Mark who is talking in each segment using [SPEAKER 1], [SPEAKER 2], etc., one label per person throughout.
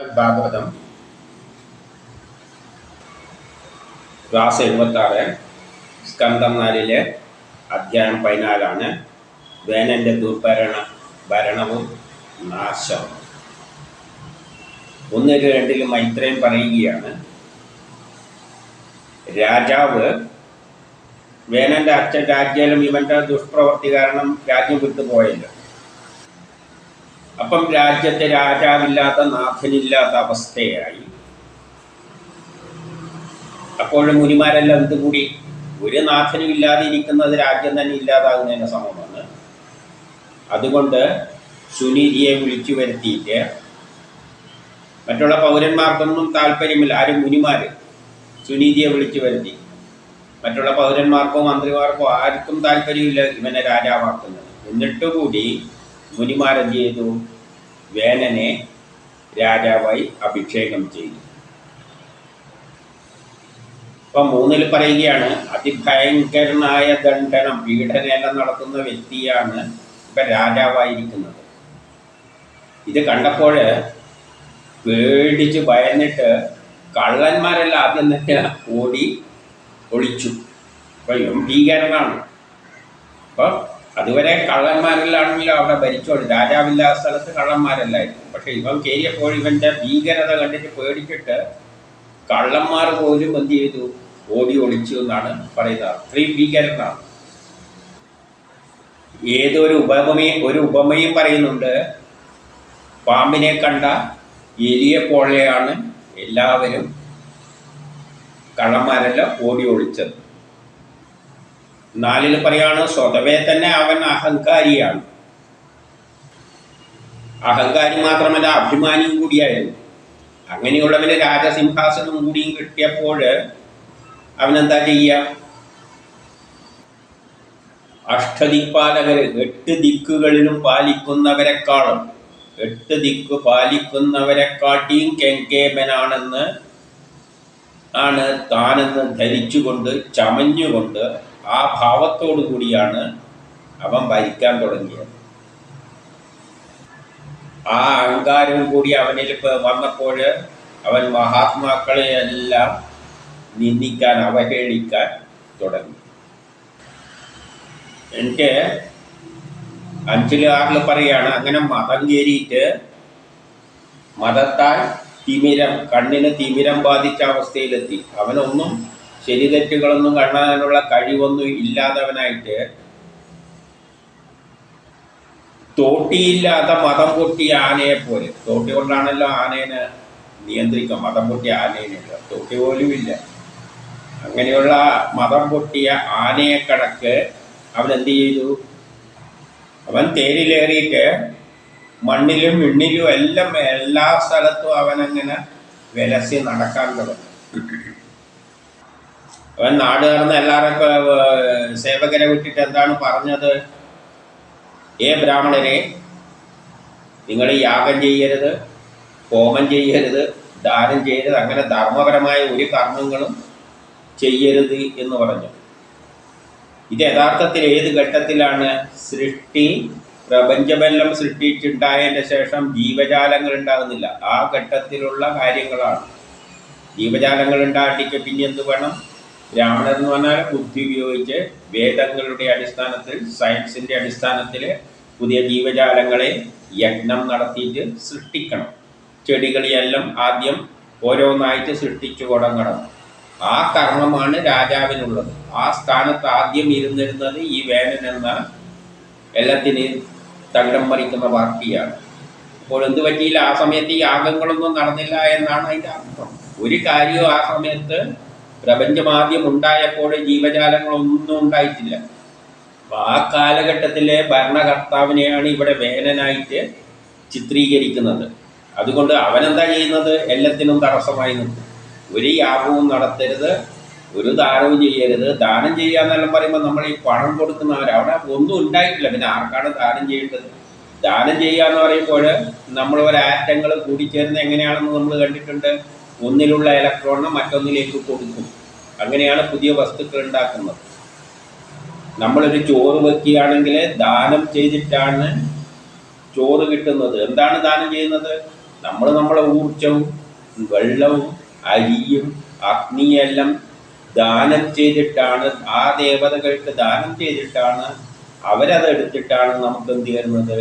[SPEAKER 1] Bhagavatam class 76 സ്കന്ധം 4 അധ്യായം 14 വേനന്റെ ഭരണവും നാശവും. 1:2 മൈത്രേയൻ പറയുകയാണ്, രാജാവ് വേനന്റെ അച്ഛൻ രാജ്യം ഇവന്റെ ദുഷ്പ്രവൃത്തി കാരണം രാജ്യം വിട്ടുപോയല്ലോ. അപ്പം രാജ്യത്തെ രാജാവില്ലാത്ത നാഥനില്ലാത്ത അവസ്ഥയായി. അപ്പോഴും മുനിമാരെല്ലാം എന്തുകൂടി ഒരു നാഥനും ഇല്ലാതെ ഇരിക്കുന്നത് രാജ്യം തന്നെ ഇല്ലാതാകുന്നതിന് സമമാണ്. അതുകൊണ്ട് സുനീതിയെ വിളിച്ചു വരുത്തിയിട്ട് മറ്റുള്ള പൗരന്മാർക്കൊന്നും താല്പര്യമില്ല. ആരും മുനിമാർ സുനീതിയെ വിളിച്ചു വരുത്തി. മറ്റുള്ള പൗരന്മാർക്കോ മന്ത്രിമാർക്കോ ആർക്കും താല്പര്യമില്ല ഇവനെ രാജാവാക്കുന്നത്. എന്നിട്ടുകൂടി മുനിമാരെന്ത് ചെയ്തു? വേനനെ രാജാവായി അഭിഷേകം ചെയ്തു. ഇപ്പം 3 പറയുകയാണ്, അതിഭയങ്കരനായ ദണ്ഡനം പീഡനമെല്ലാം നടത്തുന്ന വ്യക്തിയാണ് ഇപ്പം രാജാവായിരിക്കുന്നത്. ഇത് കണ്ടപ്പോൾ പേടിച്ച് ഭയന്നിട്ട് കള്ളന്മാരെല്ലാം ആദ്യം തന്നെ ഓടി ഒളിച്ചു. അപ്പം ഇവൻ ഭീകരനാണ്. അപ്പം അതുവരെ കള്ളന്മാരിലാണെങ്കിലും അവിടെ ഭരിച്ചോളൂ. രാജാവില്ലാത്ത സ്ഥലത്ത് കള്ളന്മാരല്ലായിരുന്നു. പക്ഷെ ഇവൻ കയറിയപ്പോൾ ഇവൻ്റെ ഭീകരത കണ്ടിട്ട് പേടിച്ചിട്ട് കള്ളന്മാർ പോലും എന്ത് ചെയ്തു? ഓടി ഒളിച്ചു എന്നാണ് പറയുന്നത്. അത്രയും ഭീകരനാണ്. ഏതൊരു ഉപമയും പറയുന്നുണ്ട്. പാമ്പിനെ കണ്ട എലിയെ പോലെയാണ് എല്ലാവരും കള്ളന്മാരെല്ലാം ഓടി ഒളിച്ചത്. 4 പറയാണ്, സ്വതവേ തന്നെ അവൻ അഹങ്കാരിയാണ്. അഹങ്കാരി മാത്രമല്ല, അഭിമാനിയും കൂടിയായിരുന്നു. അങ്ങനെയുള്ളവന് രാജസിംഹാസനം കൂടിയും കിട്ടിയപ്പോൾ അവനെന്താ ചെയ്യുക? അഷ്ടദിക്പാലകര് 8 ദിക്കുകളിലും പാലിക്കുന്നവരെക്കാളും 8 ദിക്ക് പാലിക്കുന്നവരെക്കാട്ടിയും കെങ്കേമനാണെന്ന് ആണ് താനെന്ന് ധരിച്ചുകൊണ്ട് ചമഞ്ഞുകൊണ്ട് ആ ഭാവത്തോടു കൂടിയാണ് അവൻ ഭരിക്കാൻ തുടങ്ങിയത്. ആ അഹങ്കാരം കൂടി അവനിൽ വന്നപ്പോൾ അവൻ മഹാത്മാക്കളെ എല്ലാം നിന്ദിക്കാൻ അവഹേളിക്കാൻ തുടങ്ങി. എനിക്ക് 5-6 പറയാണ്, അങ്ങനെ മതം കയറിയിട്ട് മതത്താൽ കണ്ണിന് തിമിരം ബാധിച്ച അവസ്ഥയിലെത്തി. അവനൊന്നും ശരി തെറ്റുകളൊന്നും കാണാനുള്ള കഴിവൊന്നും ഇല്ലാത്തവനായിട്ട് തോട്ടിയില്ലാത്ത മതം പൊട്ടിയ ആനയെ പോലെ. തോട്ടി കൊണ്ടാണല്ലോ ആനേനെ നിയന്ത്രിക്കുക. മതം പൊട്ടിയ ആനേനില്ല, തോട്ടി പോലും ഇല്ല. അങ്ങനെയുള്ള മതം പൊട്ടിയ ആനയെ കണക്ക് അവൻ എന്ത് ചെയ്തു? അവൻ തേരിലേറിയിട്ട് മണ്ണിലും വിണ്ണിലും എല്ലാം എല്ലാ സ്ഥലത്തും അവനങ്ങനെ വിലസി നടക്കാൻ തുടങ്ങി. അവൻ നാട് കടന്ന് എല്ലാവരും സേവകരെ വിട്ടിട്ട് എന്താണ് പറഞ്ഞത്? ബ്രാഹ്മണരെ, നിങ്ങൾ യാഗം ചെയ്യരുത്, ഹോമം ചെയ്യരുത്, ദാനം ചെയ്യരുത്, അങ്ങനെ ധർമ്മപരമായ ഒരു കർമ്മങ്ങളും ചെയ്യരുത് എന്ന് പറഞ്ഞു. ഇത് യഥാർത്ഥത്തിൽ ഏത് ഘട്ടത്തിലാണ്? പ്രപഞ്ചമെല്ലാം സൃഷ്ടിച്ചുണ്ടായതിൻ്റെ ശേഷം ജീവജാലങ്ങൾ ഉണ്ടാകുന്നില്ല. ആ ഘട്ടത്തിലുള്ള കാര്യങ്ങളാണ്. ജീവജാലങ്ങൾ ഉണ്ടാക്കിയിട്ട് പിന്നെ എന്ത് വേണം? ബ്രാഹ്മണർ എന്ന് പറഞ്ഞാൽ ബുദ്ധി ഉപയോഗിച്ച് വേദങ്ങളുടെ അടിസ്ഥാനത്തിൽ, സയൻസിൻ്റെ അടിസ്ഥാനത്തിൽ പുതിയ ജീവജാലങ്ങളെ യജ്ഞം നടത്തിയിട്ട് സൃഷ്ടിക്കണം. ചെടികളെയെല്ലാം ആദ്യം ഓരോന്നായിട്ട് സൃഷ്ടിച്ചു തുടങ്ങണം. ആ കർമ്മമാണ് രാജാവിനുള്ളത്. ആ സ്ഥാനത്ത് ആദ്യം ഇരുന്നിരുന്നത് ഈ വേനൻ എന്ന എല്ലാത്തിനെയും തകിടം മറിക്കുന്ന പാർട്ടിയാണ്. അപ്പോൾ എന്ത് പറ്റിയില്ല? ആ സമയത്ത് ഈ യാഗങ്ങളൊന്നും നടന്നില്ല എന്നാണ് അതിൻ്റെ അർത്ഥം. ഒരു കാര്യവും ആ സമയത്ത് പ്രപഞ്ചമാദ്യം ഉണ്ടായപ്പോൾ ജീവജാലങ്ങളൊന്നും ഉണ്ടായിട്ടില്ല. അപ്പോൾ ആ കാലഘട്ടത്തിലെ ഭരണകർത്താവിനെയാണ് ഇവിടെ വേനനായിട്ട് ചിത്രീകരിക്കുന്നത്. അതുകൊണ്ട് അവനെന്താ ചെയ്യുന്നത്? എല്ലാത്തിനും തടസ്സമായി നിൽക്കും. ഒരു യാഗവും നടത്തരുത്, ഒരു ദാനവും ചെയ്യരുത്. ദാനം ചെയ്യുക എന്നെല്ലാം പറയുമ്പോൾ നമ്മൾ ഈ പണം കൊടുക്കുന്നവർ, അവിടെ ഒന്നും ഉണ്ടായിട്ടില്ല, പിന്നെ ആർക്കാണ് ദാനം ചെയ്യേണ്ടത്? ദാനം ചെയ്യുക എന്ന് പറയുമ്പോൾ നമ്മൾ ആറ്റങ്ങൾ കൂടിച്ചേർന്ന് എങ്ങനെയാണെന്ന് നമ്മൾ കണ്ടിട്ടുണ്ട്. ഒന്നിലുള്ള ഇലക്ട്രോണിനെ മറ്റൊന്നിലേക്ക് കൊടുക്കും. അങ്ങനെയാണ് പുതിയ വസ്തുക്കൾ ഉണ്ടാക്കുന്നത്. നമ്മളൊരു ചോറ് വെക്കുകയാണെങ്കിൽ ദാനം ചെയ്തിട്ടാണ് ചോറ് കിട്ടുന്നത്. എന്താണ് ദാനം ചെയ്യുന്നത്? നമ്മളെ ഊർജവും വെള്ളവും അരിയും അഗ്നിയെല്ലാം ദാനം ചെയ്തിട്ടാണ്, ആ ദേവതകൾക്ക് ദാനം ചെയ്തിട്ടാണ് അവരതെടുത്തിട്ടാണ് നമുക്ക് എന്ത് തരുന്നത്,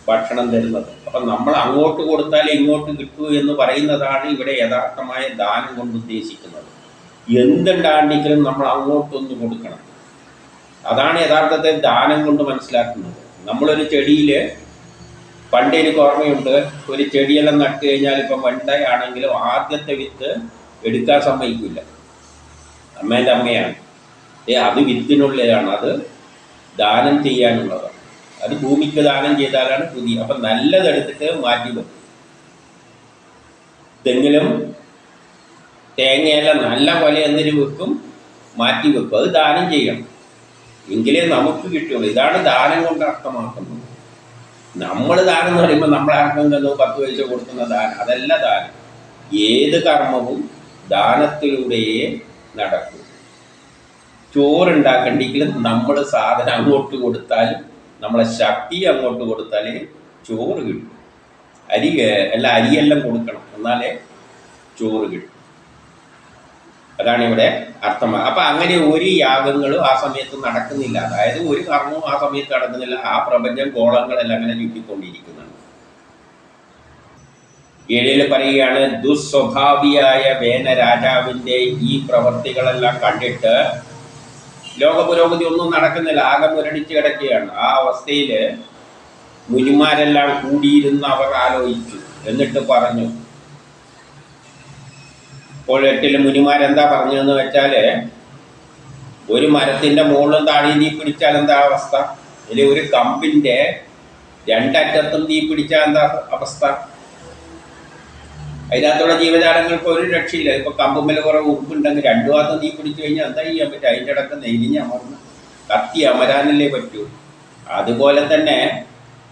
[SPEAKER 1] ഭക്ഷണം തരുന്നത്. അപ്പം നമ്മൾ അങ്ങോട്ട് കൊടുത്താൽ ഇങ്ങോട്ട് കിട്ടൂ എന്ന് പറയുന്നതാണ് ഇവിടെ യഥാർത്ഥമായ ദാനം കൊണ്ട് ഉദ്ദേശിക്കുന്നത്. എന്തുണ്ടാണ്ടെങ്കിലും നമ്മൾ അങ്ങോട്ടൊന്ന് കൊടുക്കണം. അതാണ് യഥാർത്ഥത്തിൽ ദാനം കൊണ്ട് മനസ്സിലാക്കുന്നത്. നമ്മളൊരു ചെടിയിൽ, പണ്ട് എനിക്ക് ഓർമ്മയുണ്ട്, ഒരു ചെടിയെല്ലാം നട്ട് കഴിഞ്ഞാൽ ഇപ്പം വെണ്ടയാണെങ്കിലും ആദ്യത്തെ വിത്ത് എടുക്കാൻ സമ്മതിക്കില്ല. അമ്മേൻ്റെ അമ്മയാണ്. അത് വിത്തിനുള്ളതാണ്, അത് ദാനം ചെയ്യാനുള്ളതാണ്. അത് ഭൂമിക്ക് ദാനം ചെയ്താലാണ് പുതിയ. അപ്പം നല്ലതെടുത്തിട്ട് മാറ്റി വെക്കും. തെങ്ങിലും തേങ്ങയെല്ലാം നല്ല പോലെ എന്തിനു വെക്കും, മാറ്റി വെക്കും. അത് ദാനം ചെയ്യണം, എങ്കിലേ നമുക്ക് കിട്ടുള്ളൂ. ഇതാണ് ദാനം കൊണ്ട് അർത്ഥമാക്കുന്നത്. നമ്മൾ ദാനം എന്ന് പറയുമ്പോൾ നമ്മളാർക്കും 10 പൈസ കൊടുക്കുന്ന ദാനം, അതല്ല ദാനം. ഏത് കർമ്മവും ദാനത്തിലൂടെയേ നടക്കും. ചോറുണ്ടാക്കണ്ടെങ്കിലും നമ്മൾ സാധനം അങ്ങോട്ട് കൊടുത്താലും, നമ്മളെ ശക്തി അങ്ങോട്ട് കൊടുത്താലേ ചോറ് കിട്ടും. അരിയെല്ലാം കൊടുക്കണം, എന്നാലേ ചോറ് കിട്ടും. അതാണ് ഇവിടെ അർത്ഥമാണ്. അപ്പം അങ്ങനെ ഒരു യാഗങ്ങളും ആ സമയത്ത് നടക്കുന്നില്ല. അതായത് ഒരു കർമ്മവും ആ സമയത്ത് നടക്കുന്നില്ല. ആ പ്രപഞ്ചം ഗോളങ്ങളെല്ലാം അങ്ങനെ ചുറ്റിക്കൊണ്ടിരിക്കുന്നുണ്ട്. 7 പറയുകയാണ്, ദുസ്വഭാവിയായ വേന രാജാവിൻ്റെ ഈ പ്രവർത്തികളെല്ലാം കണ്ടിട്ട് ലോക പുരോഗതി ഒന്നും നടക്കുന്നില്ല, ആകെ മുരടിച്ച് കിടക്കുകയാണ്. ആ അവസ്ഥയിൽ മുനിമാരെല്ലാം കൂടിയിരുന്ന് അവർ ആലോചിച്ചു. എന്നിട്ട് പറഞ്ഞു, ഇപ്പോൾ 8 മുനിമാരെന്താ പറഞ്ഞതെന്ന് വെച്ചാൽ, ഒരു മരത്തിൻ്റെ മുകളിലും താഴെയും തീ പിടിച്ചാൽ എന്താ അവസ്ഥ, അല്ലെങ്കിൽ ഒരു കമ്പിൻ്റെ 2 അറ്റത്തും തീ പിടിച്ചാൽ എന്താ അവസ്ഥ? അതിനകത്തുള്ള ജീവജാലങ്ങൾക്ക് ഒരു രക്ഷയില്ല. ഇപ്പോൾ കമ്പുമ്മൽ കുറേ ഉപ്പുണ്ടെങ്കിൽ 2 ഭാഗത്തും തീ പിടിച്ചു കഴിഞ്ഞാൽ എന്താ ചെയ്യാൻ പറ്റും? അതിൻ്റെ ഇടക്ക് നെരിഞ്ഞ് അമർന്ന് കത്തി അമരാനല്ലേ പറ്റൂ. അതുപോലെ തന്നെ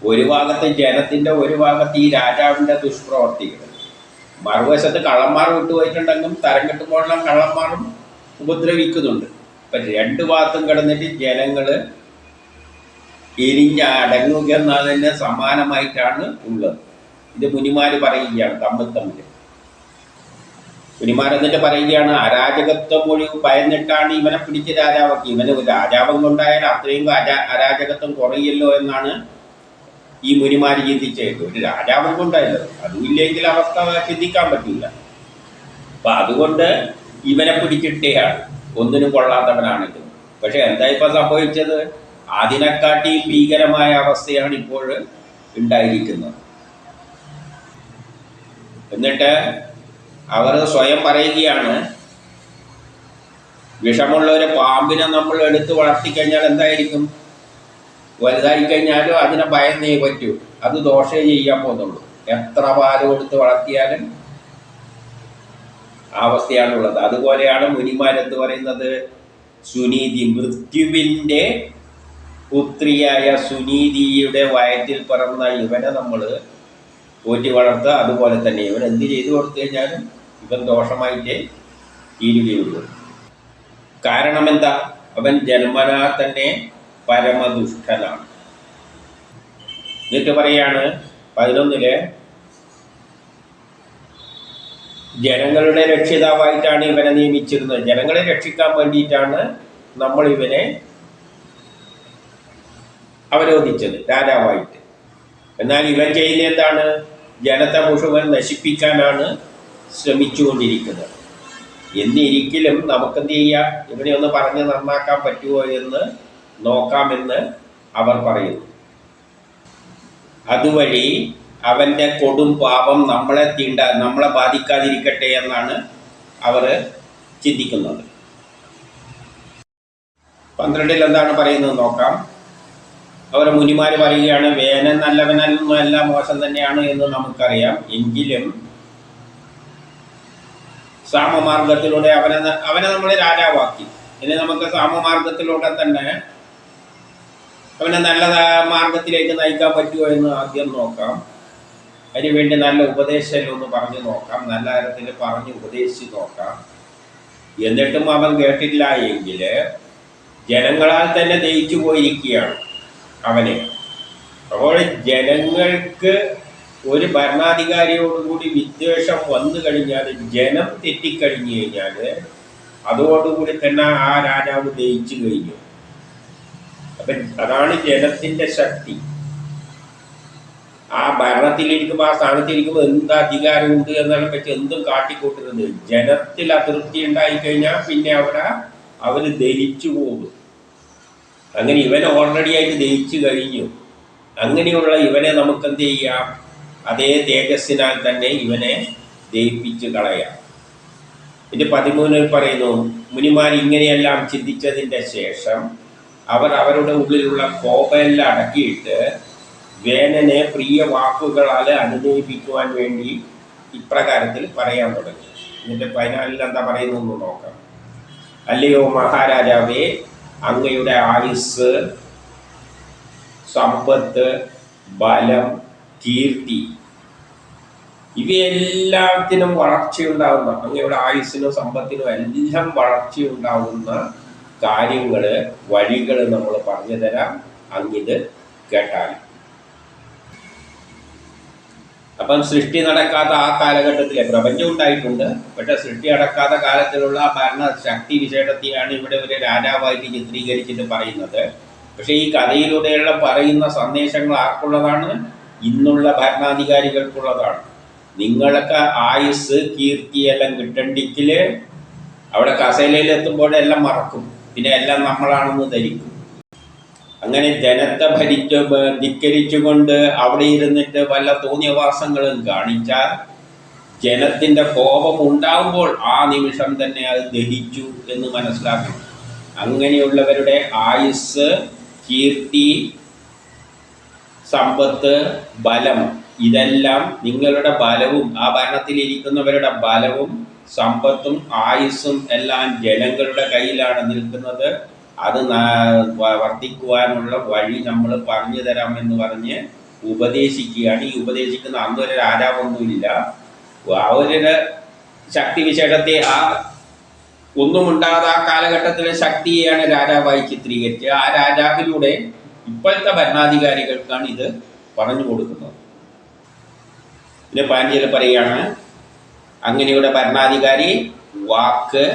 [SPEAKER 1] ഒരു ഭാഗത്ത് ജനത്തിൻ്റെ, ഒരു ഭാഗത്ത് ഈ രാജാവിൻ്റെ ദുഷ്പ്രവർത്തികൾ, മറുവശത്ത് കള്ളന്മാർ വിട്ടുപോയിട്ടുണ്ടെങ്കിലും തരം കിട്ടുമ്പോഴെല്ലാം കള്ളന്മാരും ഉപദ്രവിക്കുന്നുണ്ട്. ഇപ്പം 2 ഭാഗത്തും കിടന്നിട്ട് ജനങ്ങൾ എരിഞ്ഞ് അടങ്ങുക എന്നതിന് സമാനമായിട്ടാണ് ഉള്ളത്. ഇത് മുനിമാർ പറയുകയാണ് തമ്മിൽ. മുനിമാരെന്നിട്ട് പറയുകയാണ്, അരാജകത്വം മുഴുവൻ ഭയന്നിട്ടാണ് ഇവനെ പിടിച്ച് രാജാവാക്കി. ഇവന് രാജാവം കൊണ്ടായാലും അത്രയും അരാജകത്വം കുറയല്ലോ എന്നാണ് ഈ മുനിമാർ ചിന്തിച്ചത്. ഒരു രാജാവം കൊണ്ടായല്ലോ, അതുമില്ലെങ്കിൽ അവസ്ഥ ചിന്തിക്കാൻ പറ്റില്ല. അപ്പം അതുകൊണ്ട് ഇവനെ പിടിച്ചിട്ടേയാണ്, ഒന്നിനും കൊള്ളാത്തവനാണെങ്കിൽ. പക്ഷെ എന്താ ഇപ്പം സംഭവിച്ചത്? അതിനെക്കാട്ടിയും ഭീകരമായ അവസ്ഥയാണ് ഇപ്പോൾ ഉണ്ടായിരിക്കുന്നത്. എന്നിട്ട് അവർ സ്വയം പറയുകയാണ്, വിഷമുള്ള ഒരു പാമ്പിനെ നമ്മൾ എടുത്ത് വളർത്തിക്കഴിഞ്ഞാൽ എന്തായിരിക്കും? വലുതായിക്കഴിഞ്ഞാലും അതിനെ ഭയന്നേ പറ്റൂ, അത് ദോഷമേ ചെയ്യാൻ പോകുന്നുള്ളൂ. എത്ര പാല് കൊടുത്ത് വളർത്തിയാലും ആ അവസ്ഥയാണുള്ളത്. അതുപോലെയാണ് മുനിമാരെന്ന് പറയുന്നത്. സുനീതി, മൃത്യുവിൻ്റെ പുത്രിയായ സുനീതിയുടെ വയറ്റിൽ പിറന്ന ഇവനെ നമ്മൾ പോറ്റി വളർത്തുക. അതുപോലെ തന്നെ ഇവൻ എന്ത് ചെയ്തു കൊടുത്തു കഴിഞ്ഞാലും ഇവൻ ദോഷമായിട്ടേ തീരുകയുള്ളൂ. കാരണം എന്താ? അവൻ ജന്മനാ തന്നെ പരമദുഷ്ടനാണ്. എന്നിട്ട് പറയാണ് 11 ജനങ്ങളുടെ രക്ഷിതാവായിട്ടാണ് ഇവനെ നിയമിച്ചിരുന്നത്. ജനങ്ങളെ രക്ഷിക്കാൻ വേണ്ടിയിട്ടാണ് നമ്മൾ ഇവനെ അവരോധിച്ചത് രാജാവായിട്ട്. എന്നാൽ ഇവൻ ചെയ്യുന്ന എന്താണ്? ജനത്തെ മുഴുവൻ നശിപ്പിക്കാനാണ് ശ്രമിച്ചുകൊണ്ടിരിക്കുന്നത്. എന്നിരിക്കലും നമുക്കെന്ത് ചെയ്യാം, ഇവനെ ഒന്ന് പറഞ്ഞ് നന്നാക്കാൻ പറ്റുമോ എന്ന് നോക്കാമെന്ന് അവർ പറയുന്നു. അതുവഴി അവൻ്റെ കൊടും പാപം നമ്മളെ ബാധിക്കാതിരിക്കട്ടെ എന്നാണ് അവർ ചിന്തിക്കുന്നത്. 12 എന്താണ് പറയുന്നത് നോക്കാം. അവർ മുനിമാർ പറയുകയാണ്, വേനൻ നല്ലവനല്ല, മോശം തന്നെയാണ് എന്ന് നമുക്കറിയാം. എങ്കിലും സാമമാർഗത്തിലൂടെ അവനെ നമ്മൾ രാജാവാക്കി. ഇനി നമുക്ക് സാമമാർഗത്തിലൂടെ തന്നെ അവനെ നല്ല മാർഗത്തിലേക്ക് നയിക്കാൻ പറ്റുമോ എന്ന് ആദ്യം നോക്കാം. അതിനുവേണ്ടി നല്ല ഉപദേശം ഒന്ന് പറഞ്ഞു നോക്കാം, നല്ല തരത്തിൽ പറഞ്ഞ് ഉപദേശിച്ച് നോക്കാം. എന്നിട്ടും അവൻ കേട്ടില്ല എങ്കിൽ ജനങ്ങളാൽ തന്നെ ദയിച്ചു പോയിരിക്കുകയാണ് അവനെ. അപ്പോൾ ജനങ്ങൾക്ക് ഒരു ഭരണാധികാരിയോടുകൂടി വിദ്വേഷം വന്നു കഴിഞ്ഞാൽ, ജനം തെറ്റിക്കഴിഞ്ഞു കഴിഞ്ഞാൽ അതോടുകൂടി തന്നെ ആ രാജാവ് ജയിച്ചു കഴിഞ്ഞു. അപ്പം അതാണ് ജനത്തിൻ്റെ ശക്തി. ആ ഭരണത്തിലിരിക്കുമ്പോൾ, ആ സ്ഥാനത്തിരിക്കുമ്പോൾ എന്ത് അധികാരമുണ്ട് എന്നതിനെ പറ്റി എന്തും കാട്ടിക്കൂട്ടുന്നത്. ജനത്തിൽ അതൃപ്തി ഉണ്ടായിക്കഴിഞ്ഞാൽ പിന്നെ അവർ ദഹിച്ചു പോകും. അങ്ങനെ ഇവൻ ഓൾറെഡി ആയിട്ട് ദഹിച്ചു കഴിഞ്ഞു. അങ്ങനെയുള്ള ഇവനെ നമുക്ക് എന്ത് ചെയ്യാം? അതേ തേജസ്സിനാൽ തന്നെ ഇവനെ ദഹിപ്പിച്ച് കളയാം. ഇത് 13 പറയുന്നു, മുനിമാർ ഇങ്ങനെയെല്ലാം ചിന്തിച്ചതിൻ്റെ ശേഷം അവർ അവരുടെ ഉള്ളിലുള്ള കോപമെല്ലാം അടക്കിയിട്ട് വേനനെ പ്രിയ വാക്കുകളാൽ അനുനയിപ്പിക്കുവാൻ വേണ്ടി ഇപ്രകാരത്തിൽ പറയാൻ തുടങ്ങി. എന്നിട്ട് 14 എന്താ പറയുന്നതെന്ന് നോക്കാം. അല്ലയോ മഹാരാജാവേ, അങ്ങയുടെ ആയുസ്, സമ്പത്ത്, ബലം, കീർത്തി ഇവയെല്ലാത്തിനും വളർച്ചയുണ്ടാകുന്ന, അങ്ങയുടെ ആയുസ്സിനും സമ്പത്തിനും എല്ലാം വളർച്ചയുണ്ടാകുന്ന കാര്യങ്ങൾ, വഴികൾ നമ്മൾ പറഞ്ഞു തരാം, അങ്ങിത് കേട്ടാൽ. അപ്പം സൃഷ്ടി നടക്കാത്ത ആ കാലഘട്ടത്തിലെ പ്രപഞ്ചം ഉണ്ടായിട്ടുണ്ട്. പക്ഷെ സൃഷ്ടി നടക്കാത്ത കാലത്തിലുള്ള ഭരണ ശക്തി വിശേഷത്തെയാണ് ഇവിടെ ഒരു രാജാവായിട്ട് ചിത്രീകരിച്ചിട്ട് പറയുന്നത്. പക്ഷെ ഈ കഥയിലൂടെയുള്ള പറയുന്ന സന്ദേശങ്ങൾ ആർക്കുള്ളതാണ്? ഇന്നുള്ള ഭരണാധികാരികൾക്കുള്ളതാണ്. നിങ്ങൾക്ക് ആയുസ്, കീർത്തി എല്ലാം കിട്ടണ്ടെങ്കിൽ അവിടെ കസേലയിലെത്തുമ്പോഴെല്ലാം മറക്കും, പിന്നെ എല്ലാം നമ്മളാണെന്ന് ധരിക്കും. അങ്ങനെ ജനത്തെ ധിക്കരിച്ചുകൊണ്ട് അവിടെ ഇരുന്നിട്ട് വല്ല തോന്നിയവാസങ്ങളും കാണിച്ചാൽ ജനത്തിൻ്റെ കോപം ഉണ്ടാകുമ്പോൾ ആ നിമിഷം തന്നെ അത് ദഹിച്ചു എന്ന് മനസ്സിലാക്കണം. അങ്ങനെയുള്ളവരുടെ ആയുസ്, കീർത്തി, സമ്പത്ത്, ബലം ഇതെല്ലാം നിങ്ങളുടെ ബലവും, ആ ഭരണത്തിലിരിക്കുന്നവരുടെ ബലവും സമ്പത്തും ആയുസ്സും എല്ലാം ജനങ്ങളുടെ കയ്യിലാണ് നിൽക്കുന്നത്. അത് വർദ്ധിക്കുവാനുള്ള വഴി നമ്മൾ പറഞ്ഞു തരാമെന്ന് പറഞ്ഞ് ഉപദേശിക്കുകയാണ്. ഈ ഉപദേശിക്കുന്ന അന്നൊരു രാജാവൊന്നുമില്ല. അവരുടെ ശക്തിവിശേഷത്തെ ഒന്നുമുണ്ടാകാതെ ആ കാലഘട്ടത്തിലെ ശക്തിയെയാണ് രാജാവായി ചിത്രീകരിച്ച് ആ രാജാവിലൂടെ ഇപ്പോഴത്തെ ഭരണാധികാരികൾക്കാണ് ഇത് പറഞ്ഞു കൊടുക്കുന്നത്. പിന്നെ 15 പറയുകയാണ്, അങ്ങനെയുള്ള ഭരണാധികാരി വാക്ക്,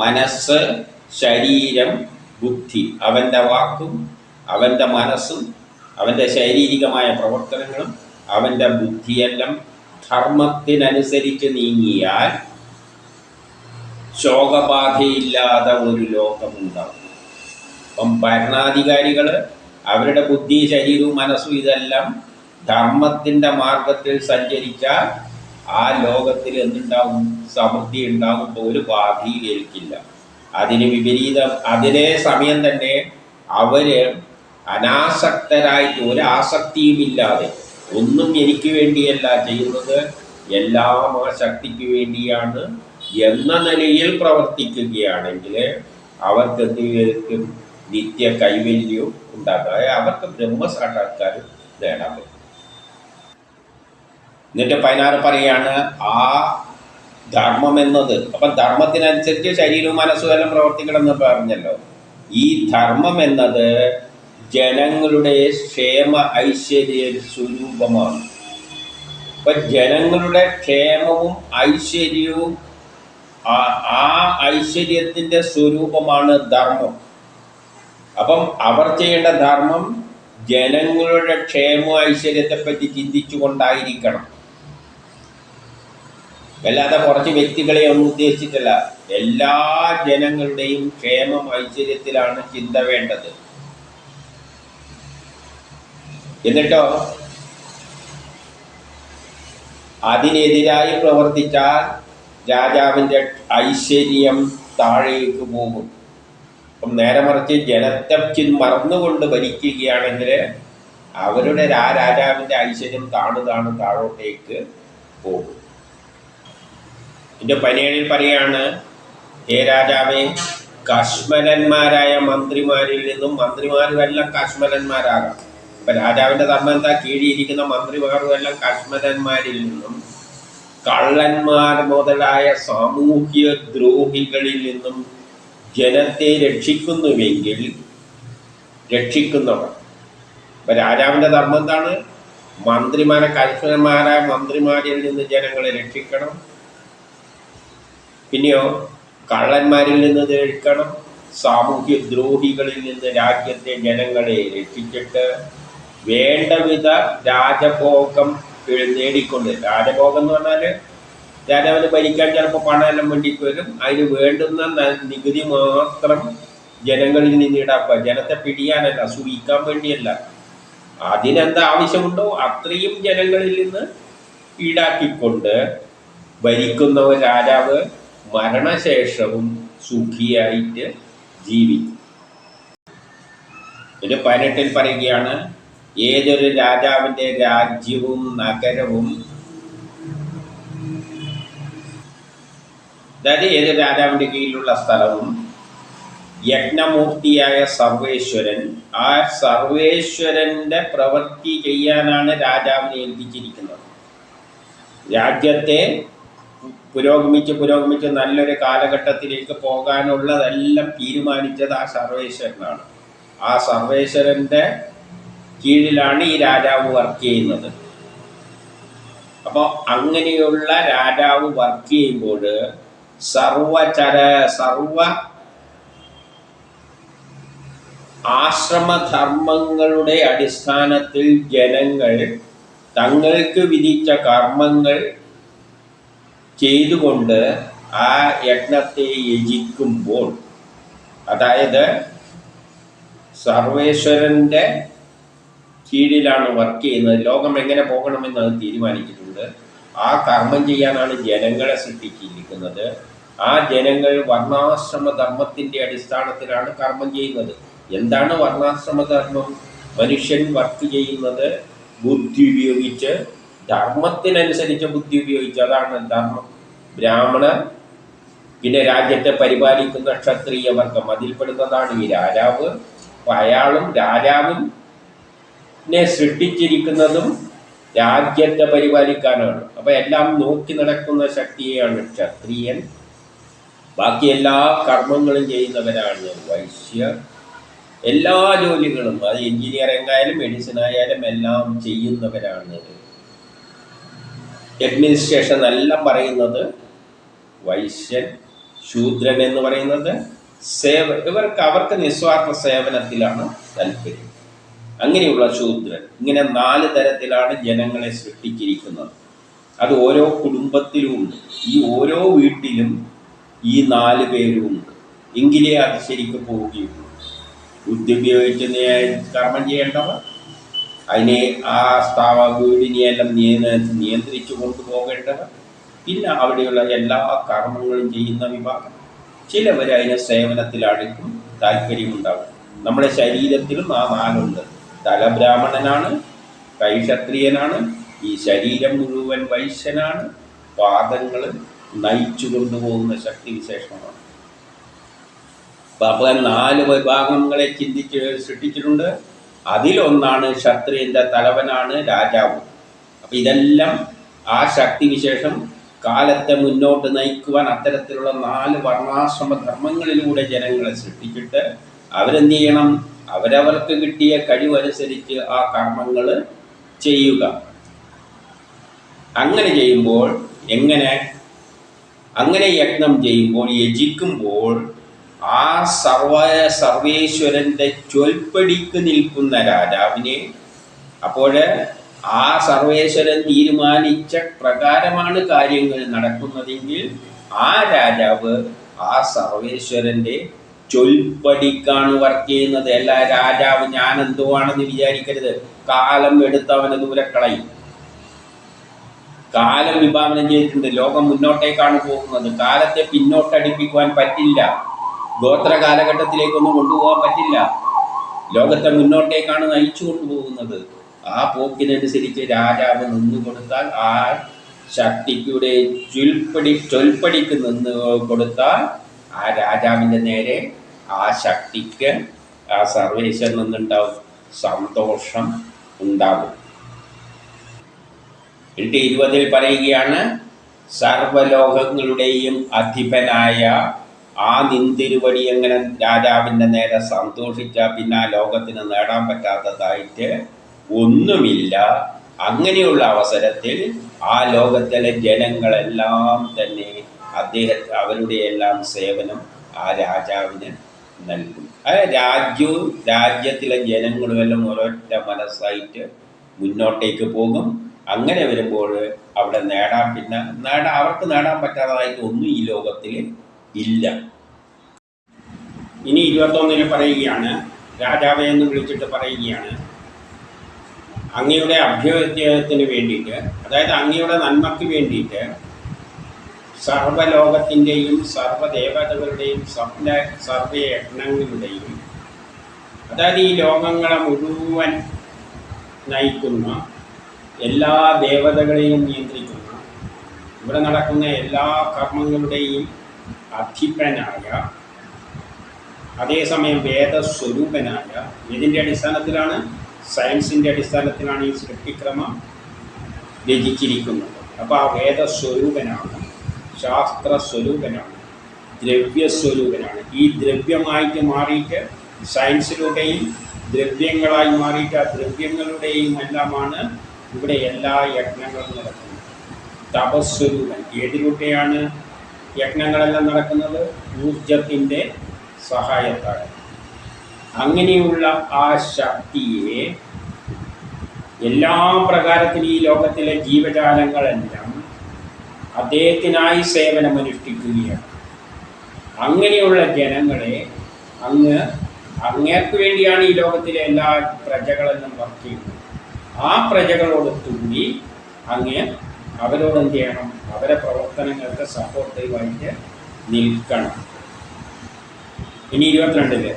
[SPEAKER 1] മനസ്സ്, ശരീരം, ബുദ്ധി, അവൻ്റെ വാക്കും അവൻ്റെ മനസ്സും അവൻ്റെ ശാരീരികമായ പ്രവർത്തനങ്ങളും അവൻ്റെ ബുദ്ധിയെല്ലാം ധർമ്മത്തിനനുസരിച്ച് നീങ്ങിയാൽ ശോകബാധയില്ലാതെ ഒരു ലോകമുണ്ടാകും. അപ്പം ഭരണാധികാരികൾ അവരുടെ ബുദ്ധി, ശരീരവും മനസ്സും ഇതെല്ലാം ധർമ്മത്തിൻ്റെ മാർഗത്തിൽ സഞ്ചരിച്ചാൽ ആ ലോകത്തിൽ എന്തുണ്ടാവും? സമൃദ്ധി ഉണ്ടാകും, ഒരു ബാധയും ഏൽക്കില്ല. അതിന് വിപരീതം, അതേ സമയം തന്നെ അവർ അനാസക്തരായിട്ട് ഒരു ആസക്തിയുമില്ലാതെ, ഒന്നും എനിക്ക് വേണ്ടിയല്ല ചെയ്യുന്നത്, എല്ലാം ആ ശക്തിക്ക് വേണ്ടിയാണ് എന്ന നിലയിൽ പ്രവർത്തിക്കുകയാണെങ്കിൽ അവർക്ക് എന്തും നിത്യ കൈവല്യവും ഉണ്ടാക്കുക, അവർക്ക് ബ്രഹ്മസാക്ഷാത്കാരം നേടാൻ പറ്റും. എന്നിട്ട് 16 പറയാണ്, ആ ധർമ്മം എന്നത്, അപ്പം ധർമ്മത്തിനനുസരിച്ച് ശരീരവും മനസ്സും എല്ലാം പ്രവർത്തിക്കണമെന്ന് പറഞ്ഞല്ലോ. ഈ ധർമ്മം എന്നത് ജനങ്ങളുടെ ക്ഷേമ ഐശ്വര്യ സ്വരൂപമാണ്. അപ്പം ജനങ്ങളുടെ ക്ഷേമവും ഐശ്വര്യവും ആ ഐശ്വര്യത്തിൻ്റെ സ്വരൂപമാണ് ധർമ്മം. അപ്പം അവർ ചെയ്യേണ്ട ധർമ്മം ജനങ്ങളുടെ ക്ഷേമ ഐശ്വര്യത്തെപ്പറ്റി ചിന്തിച്ചു കൊണ്ടായിരിക്കണം. അല്ലാതെ കുറച്ച് വ്യക്തികളെ ഒന്നും ഉദ്ദേശിച്ചിട്ടല്ല. എല്ലാ ജനങ്ങളുടെയും ക്ഷേമം ഐശ്വര്യത്തിലാണ് ചിന്ത വേണ്ടത്. എന്നിട്ടോ അതിനെതിരായി പ്രവർത്തിച്ചാൽ രാജാവിൻ്റെ ഐശ്വര്യം താഴേക്ക് പോകും. അപ്പം നേരെ മറിച്ച് ജനത്തെ മറന്നുകൊണ്ട് ഭരിക്കുകയാണെങ്കിൽ അവരുടെ രാജാവിൻ്റെ ഐശ്വര്യം താഴോട്ടേക്ക് പോകും. ഇതിൻ്റെ 17 പറയാണ്, ഹേ രാജാവേ, കശ്മലന്മാരായ മന്ത്രിമാരിൽ നിന്നും, മന്ത്രിമാരും എല്ലാം കശ്മലന്മാരാകാം. അപ്പം രാജാവിൻ്റെ ധർമ്മം എന്താ? കീഴിയിരിക്കുന്ന മന്ത്രിമാരും എല്ലാം കശ്മലന്മാരിൽ നിന്നും, കള്ളന്മാർ മുതലായ സാമൂഹ്യ ദ്രോഹികളിൽ നിന്നും ജനത്തെ രക്ഷിക്കുന്നവർ. അപ്പം രാജാവിൻ്റെ ധർമ്മം എന്താണ്? കർശനന്മാരായ മന്ത്രിമാരിൽ നിന്ന് ജനങ്ങളെ രക്ഷിക്കണം. പിന്നെയോ കള്ളന്മാരിൽ നിന്ന് രക്ഷിക്കണം. സാമൂഹ്യ ദ്രോഹികളിൽ നിന്ന് രാജ്യത്തെ ജനങ്ങളെ രക്ഷിച്ചിട്ട് വേണ്ടവിധ രാജഭോഗം നേടിക്കൊണ്ട്, രാജഭോഗം എന്ന് പറഞ്ഞാൽ രാജാവിന് ഭരിക്കാൻ ചിലപ്പോൾ പണമെല്ലാം വേണ്ടിയിട്ട് വരും. അതിന് വേണ്ടുന്ന നികുതി മാത്രം ജനങ്ങളിൽ നിന്ന് ഈടാക്കുക. ജനത്തെ പിടിയാനല്ല, സൂഹിക്കാൻ വേണ്ടിയല്ല. അതിനെന്താ ആവശ്യമുണ്ടോ അത്രയും ജനങ്ങളിൽ നിന്ന് ഈടാക്കിക്കൊണ്ട് ഭരിക്കുന്ന ഒരു രാജാവ് മരണശേഷവും സുഖിയായിട്ട് ജീവിക്കും. ഒരു 18 പറയുകയാണ്, ഏതൊരു രാജാവിൻ്റെ രാജ്യവും നഗരവും, അതായത് ഏതൊരു രാജാവിൻ്റെ കീഴിലുള്ള സ്ഥലവും യജ്ഞമൂർത്തിയായ സർവേശ്വരൻ, ആ സർവേശ്വരൻ്റെ പ്രവൃത്തി ചെയ്യാനാണ് രാജാവിനെ ഏൽപ്പിച്ചിരിക്കുന്നത്. രാജ്യത്തെ പുരോഗമിച്ച് നല്ലൊരു കാലഘട്ടത്തിലേക്ക് പോകാനുള്ളതെല്ലാം തീരുമാനിച്ചത് ആ സർവേശ്വരനാണ്. ആ സർവേശ്വരൻ്റെ കീഴിലാണ് ഈ രാജാവ് വർക്ക് ചെയ്യുന്നത്. അപ്പോൾ അങ്ങനെയുള്ള രാജാവ് വർക്ക് ചെയ്യുമ്പോൾ സർവ ആശ്രമധർമ്മങ്ങളുടെ അടിസ്ഥാനത്തിൽ ജനങ്ങൾ തങ്ങൾക്ക് വിധിച്ച കർമ്മങ്ങൾ ചെയ്തുകൊണ്ട് ആ യജ്ഞത്തെ യജിക്കുമ്പോൾ, അതായത് സർവേശ്വരൻ്റെ കീഴിലാണ് വർക്ക് ചെയ്യുന്നത്, ലോകം എങ്ങനെ പോകണമെന്ന് അത് തീരുമാനിച്ചിട്ടുണ്ട്. ആ കർമ്മം ചെയ്യാനാണ് ജനങ്ങളെ സൃഷ്ടിച്ചിരിക്കുന്നത്. ആ ജനങ്ങൾ വർണ്ണാശ്രമധർമ്മത്തിൻ്റെ അടിസ്ഥാനത്തിലാണ് കർമ്മം ചെയ്യുന്നത്. എന്താണ് വർണ്ണാശ്രമധർമ്മം? മനുഷ്യൻ വർക്ക് ചെയ്യുന്നത് ബുദ്ധി ഉപയോഗിച്ച്, ധർമ്മത്തിനനുസരിച്ച് ബുദ്ധി ഉപയോഗിച്ച്. അതാണ് ധർമ്മം. ബ്രാഹ്മണർ, പിന്നെ രാജ്യത്തെ പരിപാലിക്കുന്ന ക്ഷത്രിയ വർഗം, അതിൽപ്പെടുന്നതാണ് ഈ രാജാവ്. അപ്പം അയാളും രാജാവിനെ സൃഷ്ടിച്ചിരിക്കുന്നതും രാജ്യത്തെ പരിപാലിക്കാനാണ്. അപ്പം എല്ലാം നോക്കി നടക്കുന്ന ശക്തിയെയാണ് ക്ഷത്രിയൻ. ബാക്കി എല്ലാ കർമ്മങ്ങളും ചെയ്യുന്നവരാണ് വൈശ്യർ. എല്ലാ ജോലികളും, അത് എഞ്ചിനീയറിംഗ് ആയാലും മെഡിസിൻ ആയാലും എല്ലാം ചെയ്യുന്നവരാണ്. അഡ്മിനിസ്ട്രേഷൻ എല്ലാം പറയുന്നത് വൈശ്യൻ. ശൂദ്രൻ എന്ന് പറയുന്നത് അവർക്ക് നിസ്വാർത്ഥ സേവനത്തിലാണ് താല്പര്യം. അങ്ങനെയുള്ള ശൂദ്രൻ. ഇങ്ങനെ 4 തരത്തിലാണ് ജനങ്ങളെ സൃഷ്ടിച്ചിരിക്കുന്നത്. അത് ഓരോ കുടുംബത്തിലും ഉണ്ട്. ഈ ഓരോ വീട്ടിലും ഈ 4 പേരും ഉണ്ട്. എങ്കിലേ അത് ശരിക്കും പോവുകയുള്ളൂ. ബുദ്ധി ഉപയോഗിച്ച് കർമ്മം ചെയ്യേണ്ടവർ, അതിനെ ആ വീടിനെയെല്ലാം നിയന്ത്രിച്ചു കൊണ്ടുപോകേണ്ടവർ, പിന്നെ അവിടെയുള്ള എല്ലാ കർമ്മങ്ങളും ചെയ്യുന്ന വിഭാഗം. ചിലവർ അതിനെ സേവനത്തിലായിരിക്കും താല്പര്യമുണ്ടാകും. നമ്മുടെ ശരീരത്തിലും ആ 4 ഉണ്ട്. തല ബ്രാഹ്മണനാണ്, കൈ ക്ഷത്രിയനാണ്, ഈ ശരീരം മുഴുവൻ വൈശ്യനാണ്, പാദങ്ങൾ നയിച്ചു കൊണ്ടുപോകുന്ന ശക്തി വിശേഷമാണ്. അപ്പോൾ 4 വിഭാഗങ്ങളെ സൃഷ്ടിച്ചിട്ടുണ്ട്. അതിലൊന്നാണ് ക്ഷത്രിയൻ്റെ തലവനാണ് രാജാവ്. അപ്പം ഇതെല്ലാം ആ ശക്തിവിശേഷം കാലത്തെ മുന്നോട്ട് നയിക്കുവാൻ അത്തരത്തിലുള്ള 4 വർണ്ണാശ്രമ ധർമ്മങ്ങളിലൂടെ ജനങ്ങളെ സൃഷ്ടിച്ചിട്ട് അവരെന്ത് ചെയ്യണം? അവരവർക്ക് കിട്ടിയ കഴിവനുസരിച്ച് ആ കർമ്മങ്ങൾ ചെയ്യുക. അങ്ങനെ ചെയ്യുമ്പോൾ അങ്ങനെ യജ്ഞം ചെയ്യുമ്പോൾ, യജിക്കുമ്പോൾ ആ സർവേശ്വരൻ്റെ ചൊൽപ്പടിക്ക് നിൽക്കുന്ന രാജാവിനെ, അപ്പോൾ ആ സർവേശ്വരൻ തീരുമാനിച്ച പ്രകാരമാണ് കാര്യങ്ങൾ നടക്കുന്നതെങ്കിൽ ആ രാജാവ് ആ സർവേശ്വരൻ്റെ ചൊൽപ്പടിക്കാണ് വർക്ക് ചെയ്യുന്നത്. എല്ലാ രാജാവ് ഞാൻ എന്തോ ആണെന്ന് വിചാരിക്കരുത്. കാലം എടുത്ത് അവനെ ദൂരെ കളയും. കാലം വിഭാവനം ചെയ്തിട്ടുണ്ട്. ലോകം മുന്നോട്ടേക്കാണ് പോകുന്നത്. കാലത്തെ പിന്നോട്ടടിപ്പിക്കുവാൻ പറ്റില്ല. ഗോത്ര കാലഘട്ടത്തിലേക്കൊന്നും കൊണ്ടുപോകാൻ പറ്റില്ല. ലോകത്തെ മുന്നോട്ടേക്കാണ് നയിച്ചു കൊണ്ടുപോകുന്നത്. ആ പോക്കിനനുസരിച്ച് രാജാവ് നിന്നുകൊടുത്താൽ, ആ ശക്തിക്കൂടെ ചൊൽപ്പടിക്ക് നിന്ന് കൊടുത്താൽ ആ രാജാവിൻ്റെ നേരെ ആ ശക്തിക്ക്, ആ സർവേശ്വരൻ നിന്നുണ്ടാവും സന്തോഷം ഉണ്ടാകും. എന്നിട്ട് 20 പറയുകയാണ്, സർവലോകങ്ങളുടെയും അധിപനായ ആ നിന്തിരുവടി എങ്ങനെ രാജാവിൻ്റെ നേരെ സന്തോഷിച്ചാൽ പിന്നെ ആ ലോകത്തിന് നേടാൻ പറ്റാത്തതായിട്ട് ഒന്നുമില്ല. അങ്ങനെയുള്ള അവസരത്തിൽ ആ ലോകത്തിലെ ജനങ്ങളെല്ലാം തന്നെ അവരുടെ എല്ലാം സേവനം ആ രാജാവിന് നൽകും. ആ രാജ്യവും രാജ്യത്തിലെ ജനങ്ങളും എല്ലാം ഒരൊറ്റ മനസ്സായിട്ട് മുന്നോട്ടേക്ക് പോകും. അങ്ങനെ വരുമ്പോൾ അവിടെ അവർക്ക് നേടാൻ പറ്റാത്തതായിട്ട് ഒന്നും ഈ ലോകത്തിൽ ഇല്ല. ഇനി 21 പറയുകയാണ്, രാജാവെ എന്ന് വിളിച്ചിട്ട് പറയുകയാണ്, അങ്ങയുടെ അഭ്യുദയത്തിന് വേണ്ടിയിട്ട്, അതായത് അങ്ങയുടെ നന്മയ്ക്ക് വേണ്ടിയിട്ട് സർവ്വലോകത്തിൻ്റെയും സർവ്വദേവതകളുടെയും സർവ്വയജ്ഞങ്ങളുടെയും, അതായത് ഈ ലോകങ്ങളെ മുഴുവൻ നയിക്കുന്ന എല്ലാ ദേവതകളെയും നിയന്ത്രിക്കുന്ന ഇവിടെ നടക്കുന്ന എല്ലാ കർമ്മങ്ങളുടെയും അധിപനായ, അതേസമയം വേദസ്വരൂപനായ, ഇതിൻ്റെ അടിസ്ഥാനത്തിലാണ്, സയൻസിൻ്റെ അടിസ്ഥാനത്തിലാണ് ഈ സൃഷ്ടിക്രമം രചിച്ചിരിക്കുന്നത്. അപ്പോൾ ആ വേദസ്വരൂപനാണ്, ശാസ്ത്രസ്വരൂപനാണ്, ദ്രവ്യസ്വരൂപനാണ്. ഈ ദ്രവ്യമായിട്ട് മാറിയിട്ട് സയൻസിലൂടെയും ദ്രവ്യങ്ങളായി മാറിയിട്ട് ആ ദ്രവ്യങ്ങളുടെയും എല്ലാമാണ് ഇവിടെ എല്ലാ യജ്ഞങ്ങളും നടക്കുന്നത്. തപസ്വരൂപൻ, ഏതിലൂടെയാണ് യജ്ഞങ്ങളെല്ലാം നടക്കുന്നത്? ഊർജത്തിൻ്റെ സഹായത്താൽ. അങ്ങനെയുള്ള ആ ശക്തിയെ എല്ലാ പ്രകാരത്തിലും ഈ ലോകത്തിലെ ജീവജാലങ്ങളെല്ലാം അദ്ദേഹത്തിനായി സേവനമനുഷ്ഠിക്കുകയാണ്. അങ്ങനെയുള്ള ജനങ്ങളെ അങ്ങേർക്ക് വേണ്ടിയാണ് ഈ ലോകത്തിലെ എല്ലാ പ്രജകളെല്ലാം വർക്ക് ചെയ്യുന്നത്. ആ പ്രജകളോടൊത്തുകൂടി അവരോട് എന്ത് ചെയ്യണം? അവരെ പ്രവർത്തനങ്ങൾക്ക് സപ്പോർട്ടീവായിട്ട് നിൽക്കണം. ഇനി 22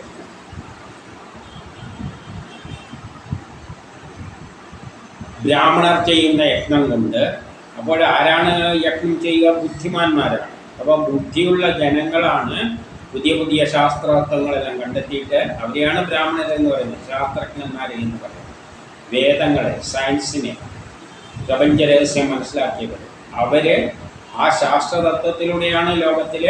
[SPEAKER 1] ബ്രാഹ്മണർ ചെയ്യുന്ന യജ്ഞം കൊണ്ട്, അപ്പോൾ ആരാണ് യജ്ഞം ചെയ്യുക? ബുദ്ധിമാന്മാരാണ്. അപ്പോൾ ബുദ്ധിയുള്ള ജനങ്ങളാണ് പുതിയ പുതിയ ശാസ്ത്രത്വങ്ങളെല്ലാം കണ്ടെത്തിയിട്ട് അവരെയാണ് ബ്രാഹ്മണർ എന്ന് പറയുന്നത്, ശാസ്ത്രജ്ഞന്മാരെ എന്ന് പറയുന്നത്. വേദങ്ങളെ, സയൻസിനെ, പ്രപഞ്ച രഹസ്യം മനസ്സിലാക്കിയവർ, അവർ ആ ശാസ്ത്രതത്വത്തിലൂടെയാണ് ലോകത്തിൽ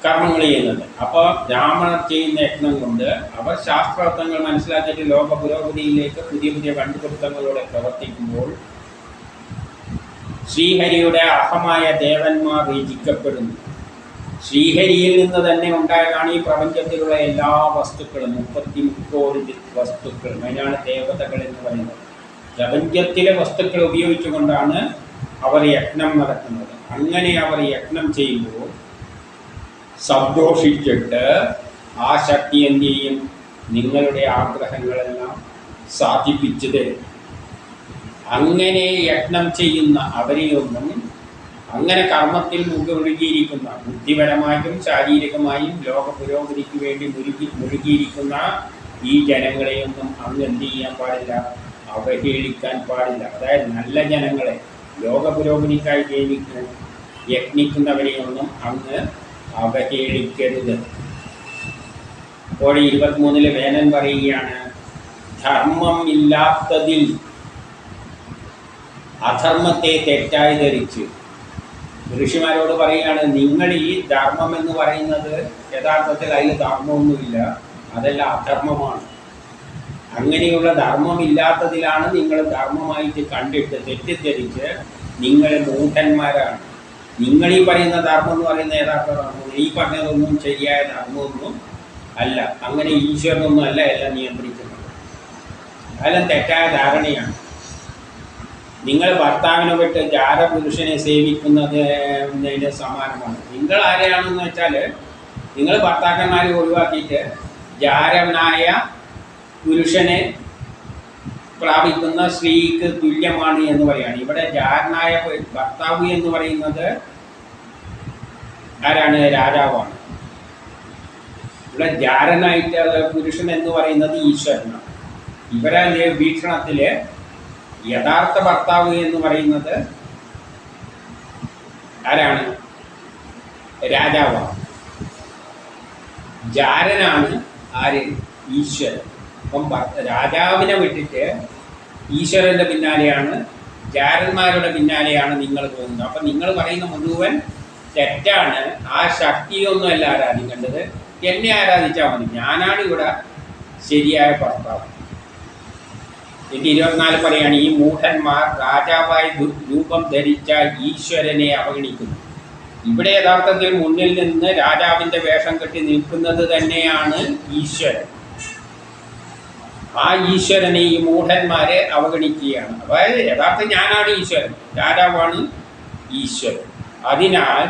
[SPEAKER 1] കർമ്മങ്ങൾ ചെയ്യുന്നത്. അപ്പോൾ ബ്രാഹ്മണർ ചെയ്യുന്ന യജ്ഞം കൊണ്ട് അവർ ശാസ്ത്രതത്വങ്ങൾ മനസ്സിലാക്കിയിട്ട് ലോക പുരോഗതിയിലേക്ക് പുതിയ പുതിയ കണ്ടുപിടുത്തങ്ങളോടെ പ്രവർത്തിക്കുമ്പോൾ ശ്രീഹരിയുടെ അഹമായ ദേവന്മാർ രചിക്കപ്പെടുന്നു. ശ്രീഹരിയിൽ നിന്ന് തന്നെ ഉണ്ടായതാണ് ഈ പ്രപഞ്ചത്തിലുള്ള എല്ലാ വസ്തുക്കളും, 33 വസ്തുക്കളും. അതിനാണ് ദേവതകൾ എന്ന് പറയുന്നത്. പ്രപഞ്ചത്തിലെ വസ്തുക്കൾ ഉപയോഗിച്ചുകൊണ്ടാണ് അവർ യജ്ഞം നടത്തുന്നത്. അങ്ങനെ അവർ യജ്ഞം ചെയ്യുമ്പോൾ സന്തോഷിച്ചിട്ട് ആ ശക്തി എന്ത് ചെയ്യും? നിങ്ങളുടെ ആഗ്രഹങ്ങളെല്ലാം സാധിപ്പിച്ചു തരും. അങ്ങനെ യജ്ഞം ചെയ്യുന്ന അവരെയൊന്നും, അങ്ങനെ കർമ്മത്തിൽ മുഴുകിയിരിക്കുന്ന, ബുദ്ധിപരമായും ശാരീരികമായും ലോക പുരോഗതിക്ക് വേണ്ടി മുഴുകിയിരിക്കുന്ന ഈ ജനങ്ങളെയൊന്നും അങ്ങ് എന്ത് ചെയ്യാൻ പാടില്ല? അവഹേളിക്കാൻ പാടില്ല. അതായത് നല്ല ജനങ്ങളെ, ലോക പുരോഗതിക്കായി യജ്ഞിക്കുന്നവരെയൊന്നും അങ്ങ് അവഹേളിക്കരുത്. അപ്പോൾ 23 വേനൻ പറയുകയാണ്, ധർമ്മം ഇല്ലാത്തതിൽ അധർമ്മത്തെ തെറ്റായി ധരിച്ച് ഋഷിമാരോട് പറയുകയാണ്, നിങ്ങൾ ഈ ധർമ്മം എന്ന് പറയുന്നത് യഥാർത്ഥത്തിൽ അതിൽ ധർമ്മമൊന്നുമില്ല, അതെല്ലാം അധർമ്മമാണ്. അങ്ങനെയുള്ള ധർമ്മമില്ലാത്തതിലാണ് നിങ്ങൾ ധർമ്മമായിട്ട് കണ്ടിട്ട് തെറ്റിദ്ധരിച്ച് നിങ്ങൾ മൂഢന്മാരാണ്. നിങ്ങൾ ഈ പറയുന്ന ധർമ്മം എന്ന് പറയുന്ന യഥാർത്ഥ ധർമ്മം, ഈ പറഞ്ഞതൊന്നും ശരിയായ ധർമ്മമൊന്നും അല്ല. അങ്ങനെ ഈശ്വരനൊന്നും അല്ല എല്ലാം നിയന്ത്രിക്കുന്നത്. അതെല്ലാം തെറ്റായ ധാരണയാണ്. നിങ്ങൾ ഭർത്താവിനെ വിട്ട് ജാരപുരുഷനെ സേവിക്കുന്നതിൻ്റെ സമാനമാണ്. നിങ്ങൾ ആരെയാണെന്ന് വെച്ചാൽ, നിങ്ങൾ ഭർത്താക്കന്മാരെ ഒഴിവാക്കിയിട്ട് ജാരനായ പുരുഷനെ പ്രാപിക്കുന്ന സ്ത്രീക്ക് തുല്യമാണ് എന്ന് പറയുകയാണ്. ഇവിടെ ജാരനായ ഭർത്താവ് എന്ന് പറയുന്നത് ആരാണ്? രാജാവാണ്. ഇവിടെ ജാരനായിട്ട് പുരുഷൻ എന്ന് പറയുന്നത് ഈശ്വരനാണ്. ഇവരെ വീക്ഷണത്തിൽ യഥാർത്ഥ ഭർത്താവ് എന്ന് പറയുന്നത് ആരാണ്? രാജാവാണ്. ജാരനാണ് ആര്? ഈശ്വരൻ. അപ്പം രാജാവിനെ വിട്ടിട്ട് ഈശ്വരൻ്റെ പിന്നാലെയാണ്, ജാരന്മാരുടെ പിന്നാലെയാണ് നിങ്ങൾ പോകുന്നത്. അപ്പം നിങ്ങൾ പറയുന്ന മുഴുവൻ തെറ്റാണ്. ആ ശക്തിയൊന്നുമല്ല ആരാധിക്കേണ്ടത്, എന്നെ ആരാധിച്ചാൽ മതി. ഞാനാണ് ഇവിടെ ശരിയായ ഭർത്താവ് 24 പറയാണ്, ഈ മൂഢന്മാർ രാജാവായി രൂപം ധരിച്ച ഈശ്വരനെ അവഗണിക്കുന്നു. ഇവിടെ യഥാർത്ഥത്തിൽ മുന്നിൽ നിന്ന് രാജാവിൻ്റെ വേഷം കെട്ടി നിൽക്കുന്നത് തന്നെയാണ് ഈശ്വരൻ. ആ ഈശ്വരനെ ഈ മൂഢന്മാരെ അവഗണിക്കുകയാണ്. അതായത് യഥാർത്ഥ ഞാനാണ് ഈശ്വരൻ, രാജാവാണ് ഈശ്വരൻ. അതിനാൽ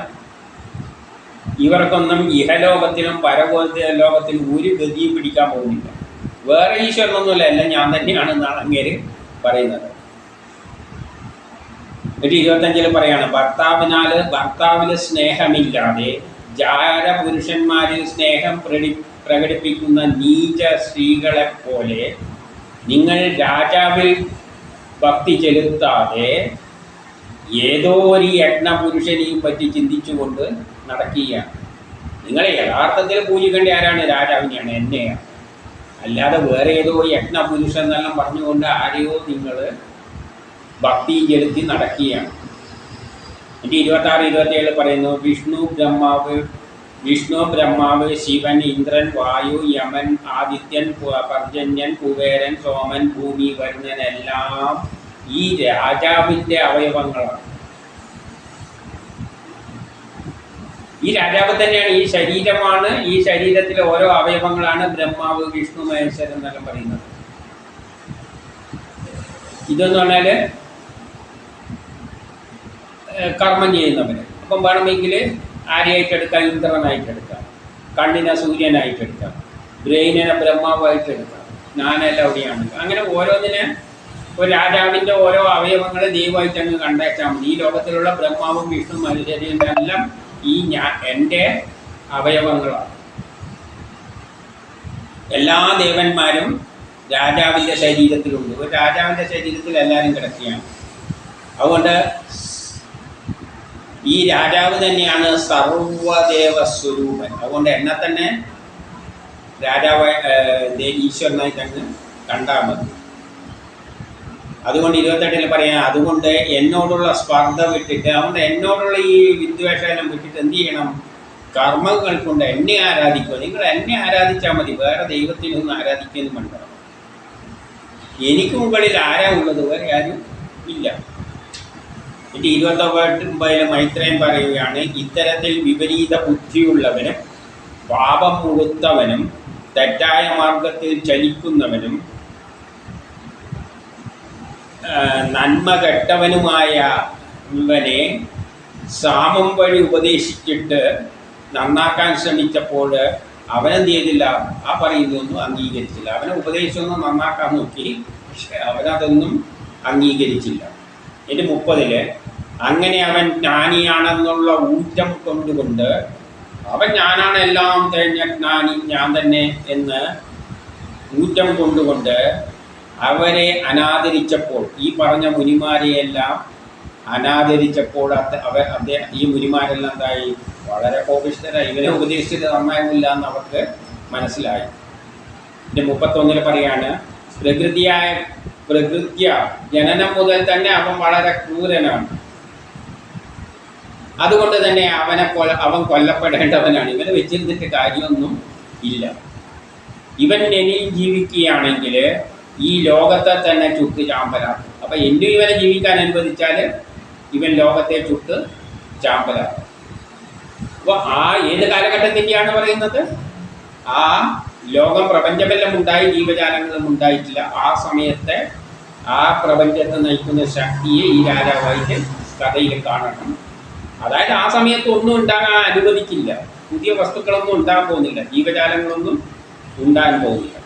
[SPEAKER 1] ഇവർക്കൊന്നും ഇഹലോകത്തിലും പരലോകത്തിലും ഒരു ഗതിയും പിടിക്കാൻ പോകുന്നില്ല. വേറെ ഈശ്വരനൊന്നുമില്ല, എല്ലാം ഞാൻ തന്നെയാണെന്നാണ് അങ്ങേര് പറയുന്നത്. എന്നിട്ട് 25 പറയാണ്, ഭർത്താവിൽ സ്നേഹമില്ലാതെ ജാരപുരുഷന്മാരിൽ സ്നേഹം പ്രകടിപ്പിക്കുന്ന നീച സ്ത്രീകളെ പോലെ നിങ്ങൾ രാജാവിൽ ഭക്തി ചെലുത്താതെ ഏതോ ഒരു യജ്ഞപുരുഷനെയും പറ്റി ചിന്തിച്ചുകൊണ്ട് നടക്കുകയാണ്. നിങ്ങൾ യഥാർത്ഥത്തിൽ പൂജിക്കേണ്ട ആരാണ്? രാജാവിനെയാണ്, എന്നെയാണ്. അല്ലാതെ വേറെ ഏതോ യജ്ഞപുരുഷൻ എന്നെല്ലാം പറഞ്ഞുകൊണ്ട് ആരെയോ നിങ്ങൾ ഭക്തി ചെലുത്തി നടക്കുകയാണ്. എന്നിട്ട് 26, 27 പറയുന്നു, വിഷ്ണു ബ്രഹ്മാവ് ശിവൻ ഇന്ദ്രൻ വായു യമൻ ആദിത്യൻ പർജന്യൻ കുബേരൻ സോമൻ ഭൂമി വരുണൻ എല്ലാം ഈ രാജാവിൻ്റെ അവയവങ്ങളാണ്. ഈ രാജാവ് തന്നെയാണ്, ഈ ശരീരമാണ്, ഈ ശരീരത്തിലെ ഓരോ അവയവങ്ങളാണ് ബ്രഹ്മാവ് വിഷ്ണു മഹേശ്വരൻ എന്നെല്ലാം പറയുന്നത്. ഇതെന്ന് പറഞ്ഞാൽ കർമ്മം ചെയ്യുന്നവര്. അപ്പം വേണമെങ്കിൽ ആരെയായിട്ടെടുക്കാം? ഇന്ദ്രനായിട്ടെടുക്കാം, കണ്ണിനെ സൂര്യനായിട്ടെടുക്കാം, ബ്രെയിനിനെ ബ്രഹ്മാവായിട്ടെടുക്കാം, ഞാനെല്ലാം അവിടെയാണ്. അങ്ങനെ ഓരോന്നിനെ ഒരു രാജാവിൻ്റെ ഓരോ അവയവങ്ങളെ ദൈവമായിട്ട് അങ്ങ് കണ്ടേച്ചാൽ മതി. ഈ ലോകത്തിലുള്ള ബ്രഹ്മാവും വിഷ്ണു മനുഷ്യരുടെ എല്ലാം ഈ എൻ്റെ അവയവങ്ങളാണ്. എല്ലാ ദേവന്മാരും രാജാവിൻ്റെ ശരീരത്തിലുണ്ട്. ഒരു രാജാവിൻ്റെ ശരീരത്തിൽ എല്ലാവരും കിടക്കുകയാണ്. അതുകൊണ്ട് ഈ രാജാവ് തന്നെയാണ് സർവദേവസ്വരൂപൻ. അതുകൊണ്ട് എന്നെ തന്നെ രാജാവ് ഈശ്വരനായിട്ട് അങ്ങ് കണ്ടാൽ മതി. അതുകൊണ്ട് 28 പറയാം, അതുകൊണ്ട് എന്നോടുള്ള സ്പർദ്ധ വിട്ടിട്ട്, അതുകൊണ്ട് എന്നോടുള്ള ഈ വിദ്വേഷം വിട്ടിട്ട് എന്ത് ചെയ്യണം? കർമ്മങ്ങൾ കൊണ്ട് എന്നെ ആരാധിക്കുക. നിങ്ങൾ എന്നെ ആരാധിച്ചാൽ മതി, വേറെ ദൈവത്തിനൊന്നും ആരാധിക്കുന്നു വേണ്ട. എനിക്ക് മുകളിൽ ആരാ ഉള്ളത്? വേറെ ആരും ഇല്ല. എന്നിട്ട് 29 മൈത്രേയൻ പറയുകയാണ്, ഇത്തരത്തിൽ വിപരീത ബുദ്ധിയുള്ളവനും പാപം മുഴുത്തവനും തെറ്റായ മാർഗത്തിൽ ചലിക്കുന്നവനും നന്മ കെട്ടവനുമായ ഇവനെ സാമം വഴി ഉപദേശിച്ചിട്ട് നന്നാക്കാൻ ശ്രമിച്ചപ്പോൾ അവനെന്ത് ചെയ്തില്ല? ആ പറയുന്നതൊന്നും അംഗീകരിച്ചില്ല. അവനെ ഉപദേശമൊന്നും നന്നാക്കാൻ നോക്കി, പക്ഷെ അവനതൊന്നും അംഗീകരിച്ചില്ല. എൻ്റെ 30 അങ്ങനെ അവൻ ജ്ഞാനിയാണെന്നുള്ള ഊറ്റം കൊണ്ടുകൊണ്ട്, അവൻ ഞാനാണ് എല്ലാം കഴിഞ്ഞ ജ്ഞാനി, ഞാൻ തന്നെ എന്ന് ഊറ്റം കൊണ്ടുകൊണ്ട് അവരെ അനാദരിച്ചപ്പോൾ, ഈ പറഞ്ഞ മുനിമാരെയെല്ലാം അനാദരിച്ചപ്പോൾ ഈ മുനിമാരെല്ലാം എന്തായി? വളരെ കോപിഷ്ഠരായി. ഇവരെ ഉപദേശിച്ചത് നന്നായില്ല എന്ന് അവർക്ക് മനസ്സിലായി. എൻ്റെ 31 പറയാണ്, പ്രകൃത്യ ജനനം മുതൽ തന്നെ അവൻ വളരെ ക്രൂരനാണ്. അതുകൊണ്ട് തന്നെ അവൻ കൊല്ലപ്പെടേണ്ടവനാണ്. ഇവനെ വെച്ചിരുന്നിട്ട് കാര്യമൊന്നും ഇല്ല. ഇവൻ എന്നിൽ ജീവിക്കുകയാണെങ്കിൽ ഈ ലോകത്തെ തന്നെ ചുട്ട് ചാമ്പലാക്കും. അപ്പം എന്നും ഇവനെ ജീവിക്കാൻ അനുവദിച്ചാൽ ഇവൻ ലോകത്തെ ചുട്ട് ചാമ്പലാക്കും. അപ്പോൾ ഏത് കാലഘട്ടത്തിൻ്റെയാണ് പറയുന്നത്? ആ ലോകം പ്രപഞ്ചമെല്ലാം ഉണ്ടായി, ജീവജാലങ്ങളും ഉണ്ടായിട്ടില്ല. ആ സമയത്തെ ആ പ്രപഞ്ചത്തെ നയിക്കുന്ന ശക്തിയെ ഈ രാജാവായിട്ട് കഥയിൽ കാണണം. അതായത് ആ സമയത്ത് ഒന്നും ഉണ്ടാകാൻ അനുവദിക്കില്ല, പുതിയ വസ്തുക്കളൊന്നും ഉണ്ടാകാൻ പോകുന്നില്ല, ജീവജാലങ്ങളൊന്നും ഉണ്ടാകാൻ പോകുന്നില്ല.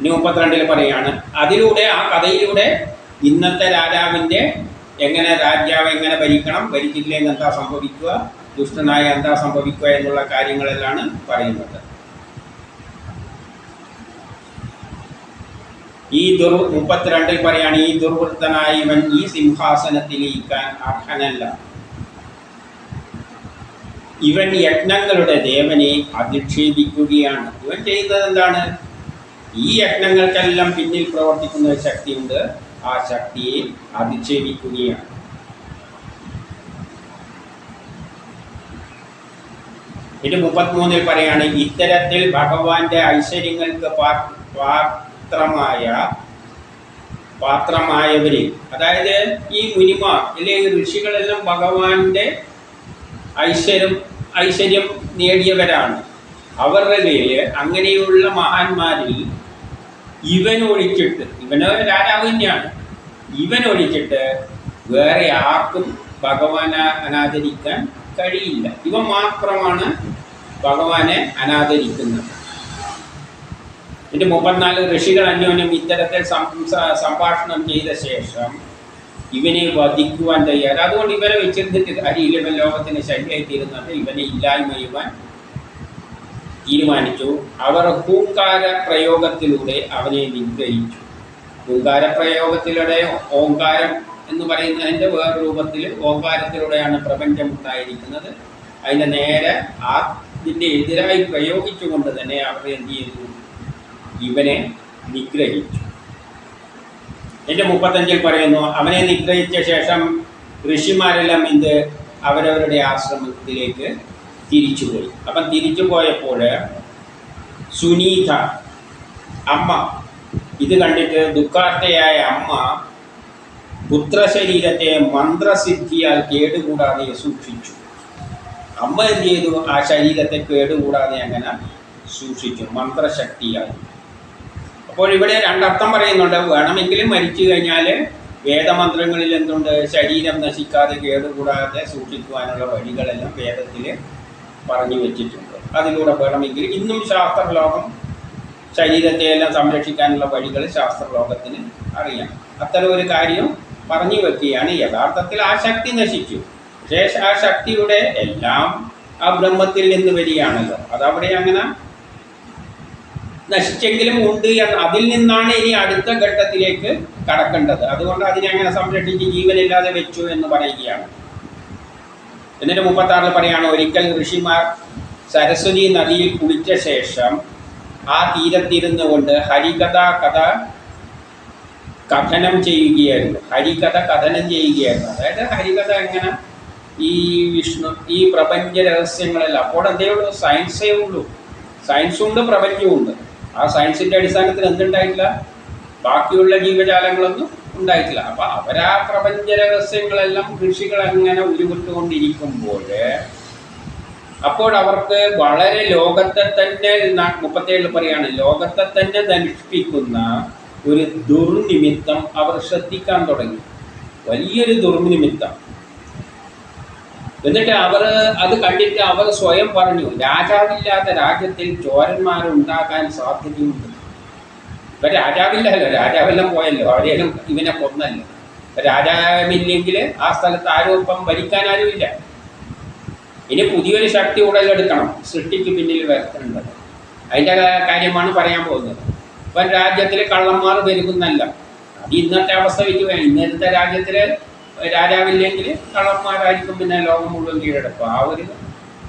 [SPEAKER 1] 32 പറയാണ്, അതിലൂടെ ആ കഥയിലൂടെ ഇന്നത്തെ രാജാവിൻ്റെ രാജാവ് എങ്ങനെ ഭരിക്കണം, ഭരിച്ചില്ലെങ്കിൽ എന്താ സംഭവിക്കുക, ദുഷ്ടനായ എന്താ സംഭവിക്കുക എന്നുള്ള കാര്യങ്ങളെല്ലാം പറയുന്നത്. ഈ 32 പറയാണ്, ഈ ദുർവൃത്തനായ ഇവൻ ഈ സിംഹാസനത്തിലിരിക്കാൻ അർഹനല്ല. ഇവൻ യജ്ഞങ്ങളുടെ ദേവനെ അധിക്ഷേപിക്കുകയാണ്. ഇവൻ ചെയ്യുന്നത് എന്താണ്? ഈ യജ്ഞങ്ങൾക്കെല്ലാം പിന്നിൽ പ്രവർത്തിക്കുന്ന ഒരു ശക്തിയുണ്ട്, ആ ശക്തിയെ അധിക്ഷേപിക്കുകയാണ്. ഇത് 33 പറയാണ്, ഇത്തരത്തിൽ ഭഗവാന്റെ ഐശ്വര്യങ്ങൾക്ക് പാത്രമായ പാത്രമായവര്, അതായത് ഈ മുനിമാർ അല്ലെങ്കിൽ ഋഷികളെല്ലാം ഭഗവാന്റെ ഐശ്വര്യം നേടിയവരാണ്. അവരുടെ കയ്യിൽ അങ്ങനെയുള്ള മഹാന്മാരിൽ ഇവനൊഴിച്ചിട്ട്, ഇവന് രാജാവ് തന്നെയാണ്, ഇവനൊഴിച്ചിട്ട് വേറെ ആർക്കും ഭഗവാനെ അനാദരിക്കാൻ കഴിയില്ല. ഇവൻ മാത്രമാണ് ഭഗവാനെ അനാദരിക്കുന്നത്. ഇതിൻ്റെ 34 ഋഷികൾ അന്യോന്യം ഇത്തരത്തിൽ സംഭാഷണം ചെയ്ത ശേഷം ഇവനെ വധിക്കുവാൻ തയ്യാറ്. അതുകൊണ്ട് ഇവനെ വെച്ചിരുന്നിട്ട് കാര്യമില്ല, ഇവൻ ലോകത്തിന് ശല്യമായിത്തീരുന്നത്, ഇവനെ ഇല്ലായ്മ ചെയ്യുവാൻ തീരുമാനിച്ചു. അവർ ഹൂങ്കാര പ്രയോഗത്തിലൂടെ അവനെ നിഗ്രഹിച്ചു. ഹൂങ്കാര പ്രയോഗത്തിലൂടെ ഓങ്കാരം എന്ന് പറയുന്നതിൻ്റെ വേറെ രൂപത്തിൽ ഓങ്കാരത്തിലൂടെയാണ് പ്രപഞ്ചം ഉണ്ടായിരിക്കുന്നത്. അതിൻ്റെ നേരെ ഇതിൻ്റെ എതിരായി പ്രയോഗിച്ചുകൊണ്ട് തന്നെ അവർ എന്ത് ചെയ്തു? ഇവനെ നിഗ്രഹിച്ചു. എൻ്റെ 35 പറയുന്നു, അവനെ നിഗ്രഹിച്ച ശേഷം ഋഷിമാരെല്ലാം അവരവരുടെ ആശ്രമത്തിലേക്ക് തിരിച്ചുപോയി. അപ്പം തിരിച്ചു പോയപ്പോൾ സുനീത അമ്മ ഇത് കണ്ടിട്ട് ദുഃഖാർത്ഥയായ അമ്മ പുത്രശരീരത്തെ മന്ത്രസിദ്ധിയാൽ കേടുകൂടാതെ സൂക്ഷിച്ചു. അമ്മ എന്ത് ചെയ്തു? ആ ശരീരത്തെ കേടുകൂടാതെ അങ്ങനെ സൂക്ഷിച്ചു, മന്ത്രശക്തിയാൽ. അപ്പോൾ ഇവിടെ രണ്ടർത്ഥം പറയുന്നുണ്ട്. വേണമെങ്കിലും മരിച്ചു കഴിഞ്ഞാൽ വേദമന്ത്രങ്ങളിൽ എന്തുണ്ട്? ശരീരം നശിക്കാതെ കേടുകൂടാതെ സൂക്ഷിക്കുവാനുള്ള വഴികളെല്ലാം വേദത്തിൽ പറഞ്ഞു വെച്ചിട്ടുണ്ട്. അതിലൂടെ വേണമെങ്കിൽ ഇന്നും ശാസ്ത്രലോകം ശരീരത്തെയെല്ലാം സംരക്ഷിക്കാനുള്ള വഴികൾ ശാസ്ത്രലോകത്തിന് അറിയാം. അത്തരം ഒരു കാര്യം പറഞ്ഞു വെക്കുകയാണ്. യഥാർത്ഥത്തിൽ ആ ശക്തി നശിച്ചു. പക്ഷേ ആ ശക്തിയുടെ എല്ലാം ആ ബ്രഹ്മത്തിൽ നിന്ന് വരികയാണല്ലോ. അതവിടെ അങ്ങനെ നശിച്ചെങ്കിലും ഉണ്ട് എന്ന്, അതിൽ നിന്നാണ് ഇനി അടുത്ത ഘട്ടത്തിലേക്ക് കടക്കേണ്ടത്. അതുകൊണ്ട് അതിനെ അങ്ങനെ സംരക്ഷിച്ച് ജീവനില്ലാതെ വെച്ചു എന്ന് പറയുകയാണ്. എന്നിട്ട് 36 പറയാണ്, ഒരിക്കൽ ഋഷിമാർ സരസ്വതി നദിയിൽ കുളിച്ച ശേഷം ആ തീരത്തിരുന്നു കൊണ്ട് കഥനം ചെയ്യുകയായിരുന്നു. കഥനം ചെയ്യുകയായിരുന്നു. അതായത് ഹരികഥ എങ്ങനെ ഈ വിഷ്ണു ഈ പ്രപഞ്ച രഹസ്യങ്ങളെല്ലാം. അപ്പോൾ എന്തേ ഉള്ളൂ? സയൻസേ ഉള്ളൂ. സയൻസുണ്ട്, പ്രപഞ്ചവുമുണ്ട്. ആ സയൻസിൻ്റെ അടിസ്ഥാനത്തിൽ എന്തുണ്ടായിട്ടില്ല? ബാക്കിയുള്ള ജീവജാലങ്ങളൊന്നും ഉണ്ടായിട്ടില്ല. അപ്പം അവരാ പ്രപഞ്ച രഹസ്യങ്ങളെല്ലാം ഋഷികൾ അങ്ങനെ ഉരുവിട്ടുകൊണ്ടിരിക്കുമ്പോൾ അപ്പോൾ അവർക്ക് വളരെ ലോകത്തെ തന്നെ 37 പറയാണ്, ലോകത്തെ തന്നെ നശിപ്പിക്കുന്ന ഒരു ദുർനിമിത്തം അവർ ശ്രദ്ധിക്കാൻ തുടങ്ങി. വലിയൊരു ദുർനിമിത്തം. എന്നിട്ട് അവർ അത് കണ്ടിട്ട് അവർ സ്വയം പറഞ്ഞു, രാജാവില്ലാത്ത രാജ്യത്തിൽ ചോരന്മാരുണ്ടാകാൻ സാധ്യതയുണ്ട്. ഇപ്പം രാജാവില്ലല്ലോ, രാജാവെല്ലാം പോയല്ലോ, അവരെല്ലാം ഇവനെ കൊന്നല്ലോ. രാജാവില്ലെങ്കിൽ ആ സ്ഥലത്ത് ആരും ഇപ്പം ഭരിക്കാനാരുമില്ല. ഇനി പുതിയൊരു ശക്തി ഉടലെടുക്കണം, സൃഷ്ടിക്ക് പിന്നിൽ വരുത്തേണ്ടത്. അതിൻ്റെ കാര്യമാണ് പറയാൻ പോകുന്നത്. ഇപ്പം രാജ്യത്തിൽ കള്ളന്മാർ പെരുകുന്നല്ല. അത് ഇന്നത്തെ അവസ്ഥ വെച്ച് വേണം. ഇന്നത്തെ രാജ്യത്തിൽ രാജാവില്ലെങ്കിൽ കള്ളന്മാരായിരിക്കും പിന്നെ ലോകം മുഴുവൻ കീഴടക്കും. ആ ഒരു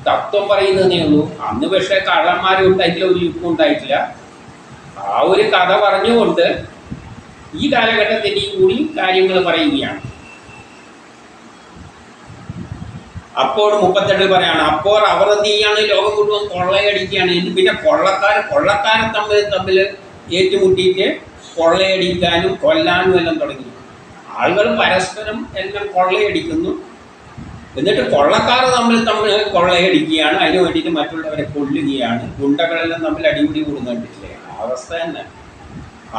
[SPEAKER 1] തത്വം പറയുന്നതേ ഉള്ളൂ. അന്ന് പക്ഷേ കള്ളന്മാരും ഉണ്ടായിട്ടില്ല, ഒരു യുദ്ധം ഉണ്ടായിട്ടില്ല. ആ ഒരു കഥ പറഞ്ഞുകൊണ്ട് ഈ കാലഘട്ടത്തിൻ്റെയും കൂടി കാര്യങ്ങൾ പറയുകയാണ്. അപ്പോൾ 38 പറയാണ്, അപ്പോൾ അവർ എന്ത് ചെയ്യാണ്? ലോകം മുഴുവൻ കൊള്ളയടിക്കുകയാണ്. പിന്നെ കൊള്ളക്കാരെ തമ്മിൽ ഏറ്റുമുട്ടിയിട്ട് കൊള്ളയടിക്കാനും കൊല്ലാനും എല്ലാം തുടങ്ങി. ആളുകൾ പരസ്പരം എല്ലാം കൊള്ളയടിക്കുന്നു. എന്നിട്ട് കൊള്ളക്കാർ തമ്മിൽ കൊള്ളയടിക്കുകയാണ്. അതിന് വേണ്ടിയിട്ട് മറ്റുള്ളവരെ കൊല്ലുകയാണ്. ഗുണ്ടകളെല്ലാം തമ്മിൽ അടിപിടി കൂടുന്നുണ്ടില്ലേ? അവസ്ഥ തന്നെ.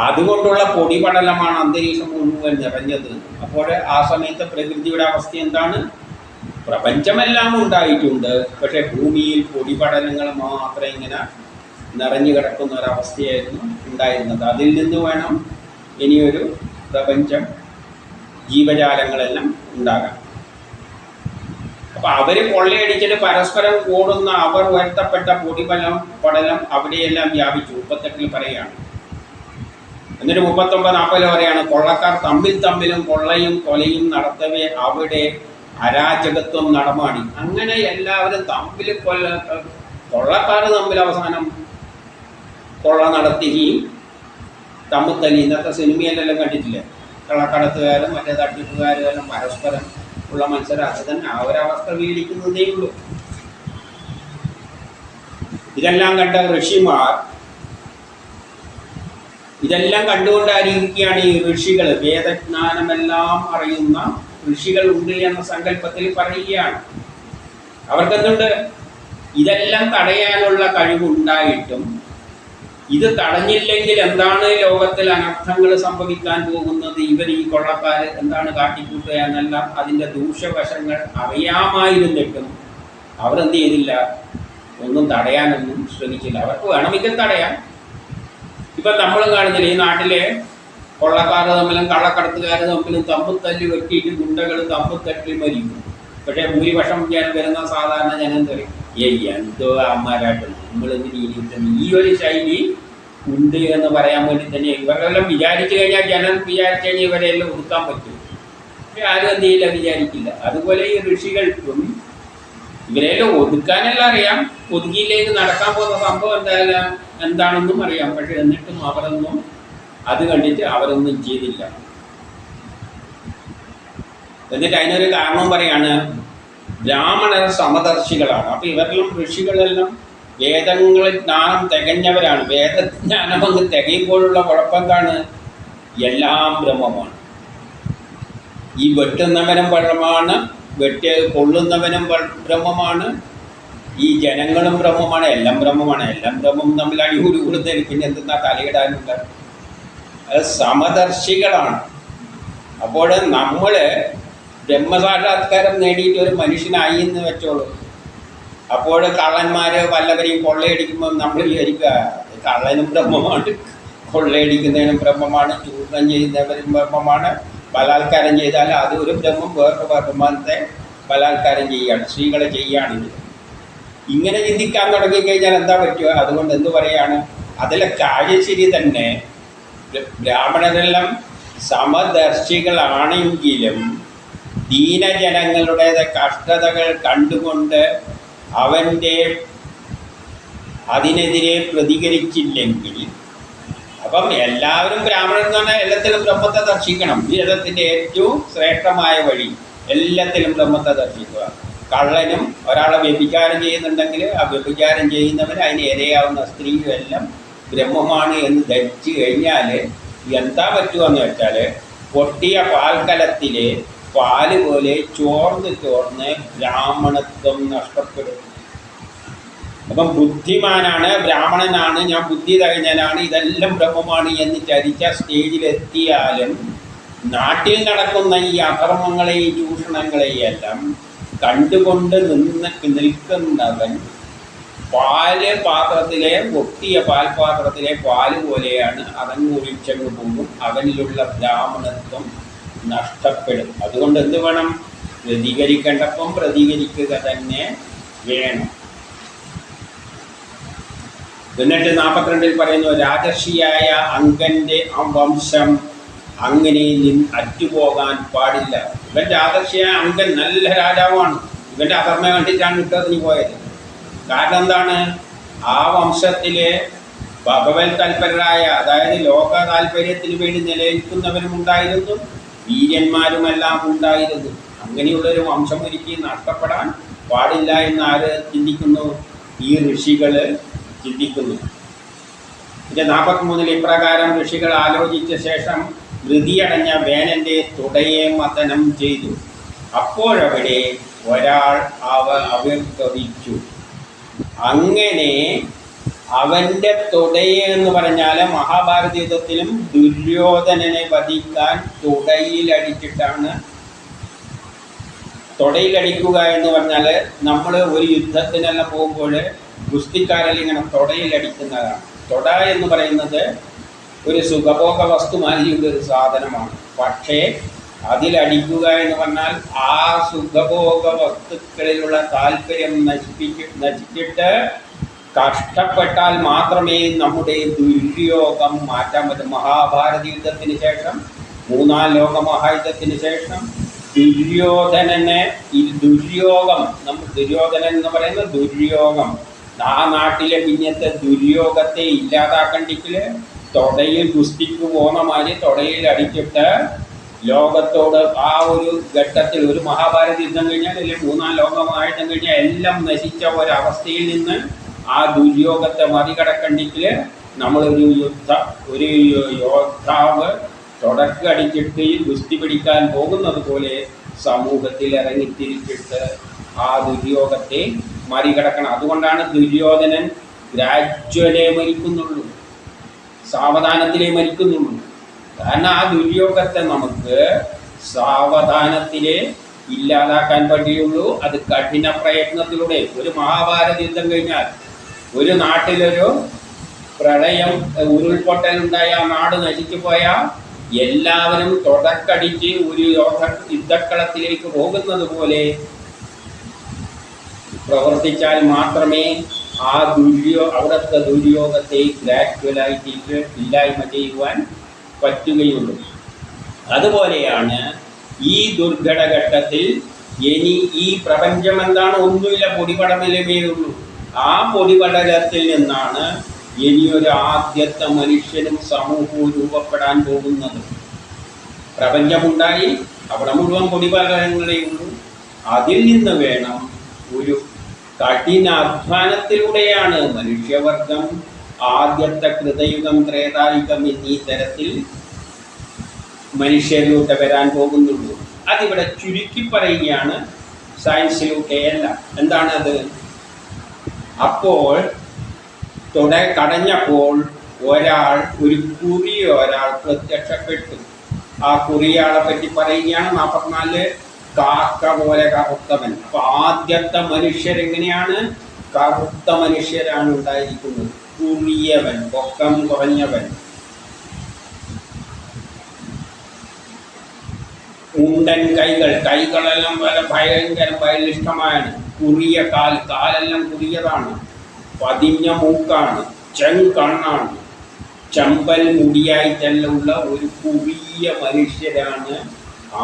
[SPEAKER 1] അതുകൊണ്ടുള്ള പൊടിപടലമാണ് അന്തരീക്ഷം മുഴുവൻ നിറഞ്ഞത്. അപ്പോൾ ആ സമയത്ത് പ്രകൃതിയുടെ അവസ്ഥ എന്താണ്? പ്രപഞ്ചമെല്ലാം ഉണ്ടായിട്ടുണ്ട്, പക്ഷേ ഭൂമിയിൽ പൊടിപടലങ്ങൾ മാത്രം ഇങ്ങനെ നിറഞ്ഞു കിടക്കുന്ന ഒരവസ്ഥയായിരുന്നു ഉണ്ടായിരുന്നത്. അതിൽ നിന്ന് വേണം ഇനിയൊരു പ്രപഞ്ചം, ജീവജാലങ്ങളെല്ലാം ഉണ്ടാകാൻ. അപ്പം അവർ കൊള്ളയടിച്ചിട്ട് പരസ്പരം കൂടുന്ന അവർ ഉയർത്തപ്പെട്ട പടലം അവിടെയെല്ലാം വ്യാപിച്ചു. 38 പറയുകയാണ്. എന്നിട്ട് 39-40 പറയാണ്, കൊള്ളക്കാർ തമ്മിലും കൊള്ളയും കൊലയും നടത്തവേ അവിടെ അരാജകത്വം നടമാടി. അങ്ങനെ എല്ലാവരും തമ്മിൽ കൊള്ളക്കാർ തമ്മിൽ അവസാനം കൊള്ള നടത്തുകയും തമ്മിൽ ഇന്നത്തെ സിനിമയിലെല്ലാം കണ്ടിട്ടില്ലേ? കള്ളക്കടത്തുകാരും മറ്റേ തട്ടിപ്പുകാരും എല്ലാം പരസ്പരം ഉള്ള മത്സരം. അത് തന്നെ ആ ഒരവസ്ഥ വീടിക്കുന്നതേ ഉള്ളൂ. ഇതെല്ലാം കണ്ട ഋഷിമാർ ഇതെല്ലാം കണ്ടുകൊണ്ടായിരിക്കുകയാണ് ഈ ഋഷികൾ, വേദജ്ഞാനമെല്ലാം അറിയുന്ന ഋഷികൾ ഉണ്ട് എന്ന സങ്കല്പത്തിൽ പറയുകയാണ്. അവർക്കെന്തുണ്ട്? ഇതെല്ലാം തടയാനുള്ള കഴിവുണ്ടായിട്ടും ഇത് തടഞ്ഞില്ലെങ്കിൽ എന്താണ് ലോകത്തിൽ അനർത്ഥങ്ങൾ സംഭവിക്കാൻ പോകുന്നത്, ഇവർ ഈ കൊള്ളക്കാർ എന്താണ് കാട്ടിക്കൂട്ടുക എന്നെല്ലാം അതിൻ്റെ ദൂഷ്യവശങ്ങൾ അറിയാമായിരുന്നിട്ടും അവരെന്ത് ചെയ്തില്ല? ഒന്നും തടയാനൊന്നും ശ്രമിച്ചില്ല. അവർക്ക് വേണമെങ്കിൽ തടയാം. ഇപ്പം നമ്മൾ കാണുന്നില്ല, ഈ നാട്ടിലെ കൊള്ളക്കാർ തമ്മിലും കള്ളക്കടത്തുകാർ തമ്മിലും തമ്മിൽ തല്ലി വെട്ടിയിട്ട് ഗുണ്ടകൾ തമ്മിൽ തല്ലി മരിക്കും. പക്ഷേ ഭൂരിപക്ഷം വരുന്ന സാധാരണ ജനം പറയും, എന്തോ അമ്മമാരായിട്ട് നമ്മളെന്തിന് ഈ ഒരു ശൈലി ഉണ്ട് എന്ന് പറയാൻ വേണ്ടി തന്നെ ഇവരെല്ലാം വിചാരിച്ചു കഴിഞ്ഞാൽ, ജനം വിചാരിച്ചു കഴിഞ്ഞാൽ ഇവരെല്ലാം ഒതുക്കാൻ പറ്റും. പക്ഷെ ആരും എന്ത് ചെയ്യില്ല, വിചാരിക്കില്ല. അതുപോലെ ഈ ഋഷികൾക്കും ഇവരെല്ലാം ഒതുക്കാനെല്ലാം അറിയാം, ഒതുക്കിയിലേക്ക് നടക്കാൻ പോകുന്ന സംഭവം എന്താണെന്നും അറിയാം. പക്ഷെ എന്നിട്ടും അവരൊന്നും അത് കണ്ടിട്ട് അവരൊന്നും ചെയ്തില്ല. എന്നിട്ട് അതിനൊരു കാരണം പറയാണ്, ബ്രാഹ്മണർ സമദർശികളാണ്. അപ്പൊ ഇവരെല്ലാം ഋഷികളെല്ലാം വേദങ്ങളിൽ ജ്ഞാനം തികഞ്ഞവരാണ്. വേദജ്ഞാനം അങ്ങ് തികയുമ്പോഴുള്ള കുഴപ്പം എന്താണ്? എല്ലാം ബ്രഹ്മമാണ്. ഈ വെട്ടുന്നവനും ബ്രഹ്മമാണ്, കൊള്ളുന്നവനും ബ്രഹ്മമാണ്, ഈ ജനങ്ങളും ബ്രഹ്മമാണ്, എല്ലാം ബ്രഹ്മമാണ്. എല്ലാം ബ്രഹ്മം തമ്മിൽ അടികൂടി കൂടുതൽ പിന്നെ എന്തെന്നാ തലയിടാനുണ്ട്? അത് സമദർശികളാണ്. അപ്പോൾ നമ്മൾ ബ്രഹ്മസാക്ഷാത്കാരം നേടിയിട്ട് ഒരു മനുഷ്യനായി എന്ന് വെച്ചോളൂ. അപ്പോൾ കള്ളന്മാർ വല്ലവരെയും കൊള്ളയടിക്കുമ്പോൾ നമ്മൾ വിചാരിക്കുക കള്ളനും ബ്രഹ്മമാണ്, കൊള്ളയടിക്കുന്നതിനും ബ്രഹ്മമാണ്, ചൂഷണം ചെയ്യുന്നവരും ബ്രഹ്മമാണ്, ബലാത്കാരം ചെയ്താൽ അത് ഒരു ബ്രഹ്മം വേറൊരു ബ്രഹ്മത്തെ ബലാത്കാരം ചെയ്യുകയാണ്, സ്ത്രീകളെ ചെയ്യുകയാണെങ്കിൽ. ഇങ്ങനെ ചിന്തിക്കാൻ തുടങ്ങിക്കഴിഞ്ഞാൽ എന്താ പറ്റുക? അതുകൊണ്ട് എന്തു പറയാണ്, അതിലെ കാര്യശരി തന്നെ ബ്രാഹ്മണരെല്ലാം സമദർശികളാണെങ്കിലും ദീനജനങ്ങളുടെ കഷ്ടതകൾ കണ്ടുകൊണ്ട് അതിനെതിരെ പ്രതികരിച്ചില്ലെങ്കിൽ, അപ്പം എല്ലാവരും ബ്രാഹ്മണൻ എന്ന് പറഞ്ഞാൽ എല്ലാത്തിലും ബ്രഹ്മത്തെ ദർശിക്കണം. വേദത്തിൻ്റെ ഏറ്റവും ശ്രേഷ്ഠമായ വഴി എല്ലാത്തിലും ബ്രഹ്മത്തെ ദർശിക്കുക. കള്ളനും ഒരാളെ വ്യഭിചാരം ചെയ്യുന്നുണ്ടെങ്കിൽ ആ വ്യഭിചാരം ചെയ്യുന്നവന് അതിന് ഇരയാവുന്ന സ്ത്രീയും എല്ലാം ബ്രഹ്മമാണ് എന്ന് ധരിച്ചു കഴിഞ്ഞാൽ എന്താ പറ്റുമെന്ന് വെച്ചാൽ, പൊട്ടിയ പാൽക്കലത്തിലെ പാല് പോലെ ചോർന്ന് ബ്രാഹ്മണത്വം നഷ്ടപ്പെടും. അപ്പം ബുദ്ധിമാനാണ്, ബ്രാഹ്മണനാണ്, ഞാൻ ബുദ്ധി തികഞ്ഞനാണ്, ഇതെല്ലാം ബ്രഹ്മമാണ് എന്ന് ചരിച്ച സ്റ്റേജിലെത്തിയാലും നാട്ടിൽ നടക്കുന്ന ഈ അധർമ്മങ്ങളെയും ചൂഷണങ്ങളെയും എല്ലാം കണ്ടുകൊണ്ട് നിൽക്കുന്നവൻ പൊട്ടിയ പാൽപാത്രത്തിലെ പാല് പോലെയാണ്, അതങ്ങ് ഒഴിച്ചങ്ങ് പോകും. അവനിലുള്ള ബ്രാഹ്മണത്വം നഷ്ടപ്പെടും. അതുകൊണ്ട് എന്ത് വേണം? പ്രതികരിക്കേണ്ടപ്പം പ്രതികരിക്കുക തന്നെ വേണം. എന്നിട്ട് 42 പറയുന്നു, രാജർഷിയായ അങ്കൻ്റെ വംശം അങ്ങനെ അറ്റുപോകാൻ പാടില്ല. ഇവൻ്റെ ആദർശിയായ അങ്കൻ നല്ല രാജാവാണ്, ഇവൻ്റെ അധർമ്മം കണ്ടിട്ടാണ് ഇട്ടതിന് പോയത്. കാരണം എന്താണ്? ആ വംശത്തിലെ ഭഗവത് തൽപരരായ, അതായത് ലോക താല്പര്യത്തിന് വേണ്ടി നിലനിൽക്കുന്നവരും ഉണ്ടായിരുന്നു, വീര്യന്മാരുമെല്ലാം ഉണ്ടായിരുന്നു. അങ്ങനെയുള്ളൊരു വംശം ഒരിക്കലും നഷ്ടപ്പെടാൻ പാടില്ല എന്ന് ആര് ചിന്തിക്കുന്നു? ഈ ഋഷികൾ ചിന്തിക്കുന്നു. പിന്നെ 43 ഇപ്രകാരം ഋഷികൾ ആലോചിച്ച ശേഷം ധൃതിയടഞ്ഞ വേനൻ്റെ തുടയെ മഥനം ചെയ്തു. അപ്പോഴവിടെ ഒരാൾ ആവിർഭവിച്ചു. അങ്ങനെ അവൻ്റെ തുടയെ എന്ന് പറഞ്ഞാൽ മഹാഭാരത യുദ്ധത്തിലും ദുര്യോധനനെ വധിക്കാൻ തുടയിലടിക്കുക എന്ന് പറഞ്ഞാൽ നമ്മൾ ഒരു യുദ്ധത്തിനെല്ലാം പോകുമ്പോൾ ഗുസ്തിക്കാരെല്ലാം ഇങ്ങനെ തുടയിലടിക്കുന്നതാണ്. തുട എന്ന് പറയുന്നത് ഒരു സുഖഭോഗ വസ്തുമാതിരിയുള്ള ഒരു സാധനമാണ്. പക്ഷേ അതിലടിക്കുക എന്ന് പറഞ്ഞാൽ ആ സുഖഭോഗ വസ്തുക്കളിലുള്ള താല്പര്യം നശിച്ചിട്ട് കഷ്ടപ്പെട്ടാൽ മാത്രമേ നമ്മുടെ ദുര്യോഗം മാറ്റാൻ പറ്റും. മഹാഭാരത യുദ്ധത്തിന് ശേഷം, 3-ാം ലോക മഹായുദ്ധത്തിന് ശേഷം ദുര്യോധനൻ എന്ന് പറയുന്ന ദുര്യോഗം, ആ നാട്ടിലെ പിന്നത്തെ ദുര്യോഗത്തെ ഇല്ലാതാക്കണ്ടെങ്കിൽ തുടയിൽ ഗുസ്തിക്ക് പോകുന്ന മാതിരി തുടയിൽ അടിച്ചിട്ട് ലോകത്തോട് ആ ഒരു ഘട്ടത്തിൽ ഒരു മഹാഭാരത യുദ്ധം കഴിഞ്ഞാൽ അല്ലെങ്കിൽ 3-ാം ലോക മഹായുദ്ധം കഴിഞ്ഞാൽ എല്ലാം നശിച്ച ഒരവസ്ഥയിൽ നിന്ന് ആ ദുര്യോഗത്തെ മറികടക്കണ്ടെങ്കിൽ നമ്മളൊരു ഒരു യോദ്ധാവ് തുടക്കടിച്ചിട്ട് ഗുസ്തി പിടിക്കാൻ പോകുന്നത് പോലെ സമൂഹത്തിൽ ഇറങ്ങിത്തിരിച്ചിട്ട് ആ ദുര്യോഗത്തെ മറികടക്കണം. അതുകൊണ്ടാണ് ദുര്യോധനൻ ഗ്രാജ്വലേ മരിക്കുന്നുള്ളൂ, സാവധാനത്തിലേ മരിക്കുന്നുള്ളൂ. കാരണം ആ ദുര്യോഗത്തെ നമുക്ക് സാവധാനത്തിലേ ഇല്ലാതാക്കാൻ പറ്റുകയുള്ളൂ. അത് കഠിന പ്രയത്നത്തിലൂടെ. ഒരു മഹാഭാരത യുദ്ധം കഴിഞ്ഞാൽ ഒരു നാട്ടിലൊരു പ്രളയം, ഉരുൾപൊട്ടലുണ്ടായ ആ നാട് നശിച്ചു പോയാൽ എല്ലാവരും തുടക്കടിച്ച് ഒരു യുദ്ധക്കളത്തിലേക്ക് പോകുന്നത് പോലെ പ്രവർത്തിച്ചാൽ മാത്രമേ ആ അവിടുത്തെ ദുര്യോഗത്തെ ഗ്രാജുവലായിട്ട് ഇല്ലായ്മ ചെയ്യുവാൻ പറ്റുകയുള്ളൂ. അതുപോലെയാണ് ഈ ദുർഘടഘട്ടത്തിൽ ഇനി ഈ പ്രപഞ്ചം എന്താണ്? ഒന്നുമില്ല, പൊടിപടലമേ ഉള്ളൂ. ആ പൊടിപടലത്തിൽ നിന്നാണ് ഇനിയൊരു ആദ്യത്തെ മനുഷ്യനും സമൂഹവും രൂപപ്പെടാൻ പോകുന്നത്. പ്രപഞ്ചമുണ്ടായി, അവിടെ മുഴുവൻ പൊടിപടലങ്ങളേ ഉള്ളൂ. അതിൽ നിന്ന് വേണം ഒരു കഠിനാധ്വാനത്തിലൂടെയാണ് മനുഷ്യവർഗം ആദ്യത്തെ കൃതയുഗം, ത്രേതായുഗം എന്നീ തരത്തിൽ മനുഷ്യരിലൂടെ വരാൻ പോകുന്നുള്ളൂ. അതിവിടെ ചുരുക്കി പറയുകയാണ്, സയൻസിലൂടെയല്ല. എന്താണത്? അപ്പോൾ കടഞ്ഞപ്പോൾ ഒരു ഒരാൾ പ്രത്യക്ഷപ്പെട്ടു. ആ കുറിയാളെ പറ്റി പറയുകയാണ് 44. കാക്ക പോലെ കറുത്തവൻ. അപ്പൊ ആദ്യത്തെ മനുഷ്യരെങ്ങനെയാണ്? കറുത്ത മനുഷ്യരാണ് ഉണ്ടായിരിക്കുന്നത്. കുറിയവൻ, പൊക്കം കുറഞ്ഞവൻ, ഉണ്ടൻ കൈകളെല്ലാം ഭയങ്കര ബലിഷ്ഠമാണ്. കുറിയ കാലെല്ലാം കുറിയതാണ്. പതിഞ്ഞ മൂക്കാണ്, ചെങ്കണ്ണാണ്, ചമ്പൽ മുടിയായിട്ടെല്ലാം ഉള്ള ഒരു കുറിയ മനുഷ്യരാണ്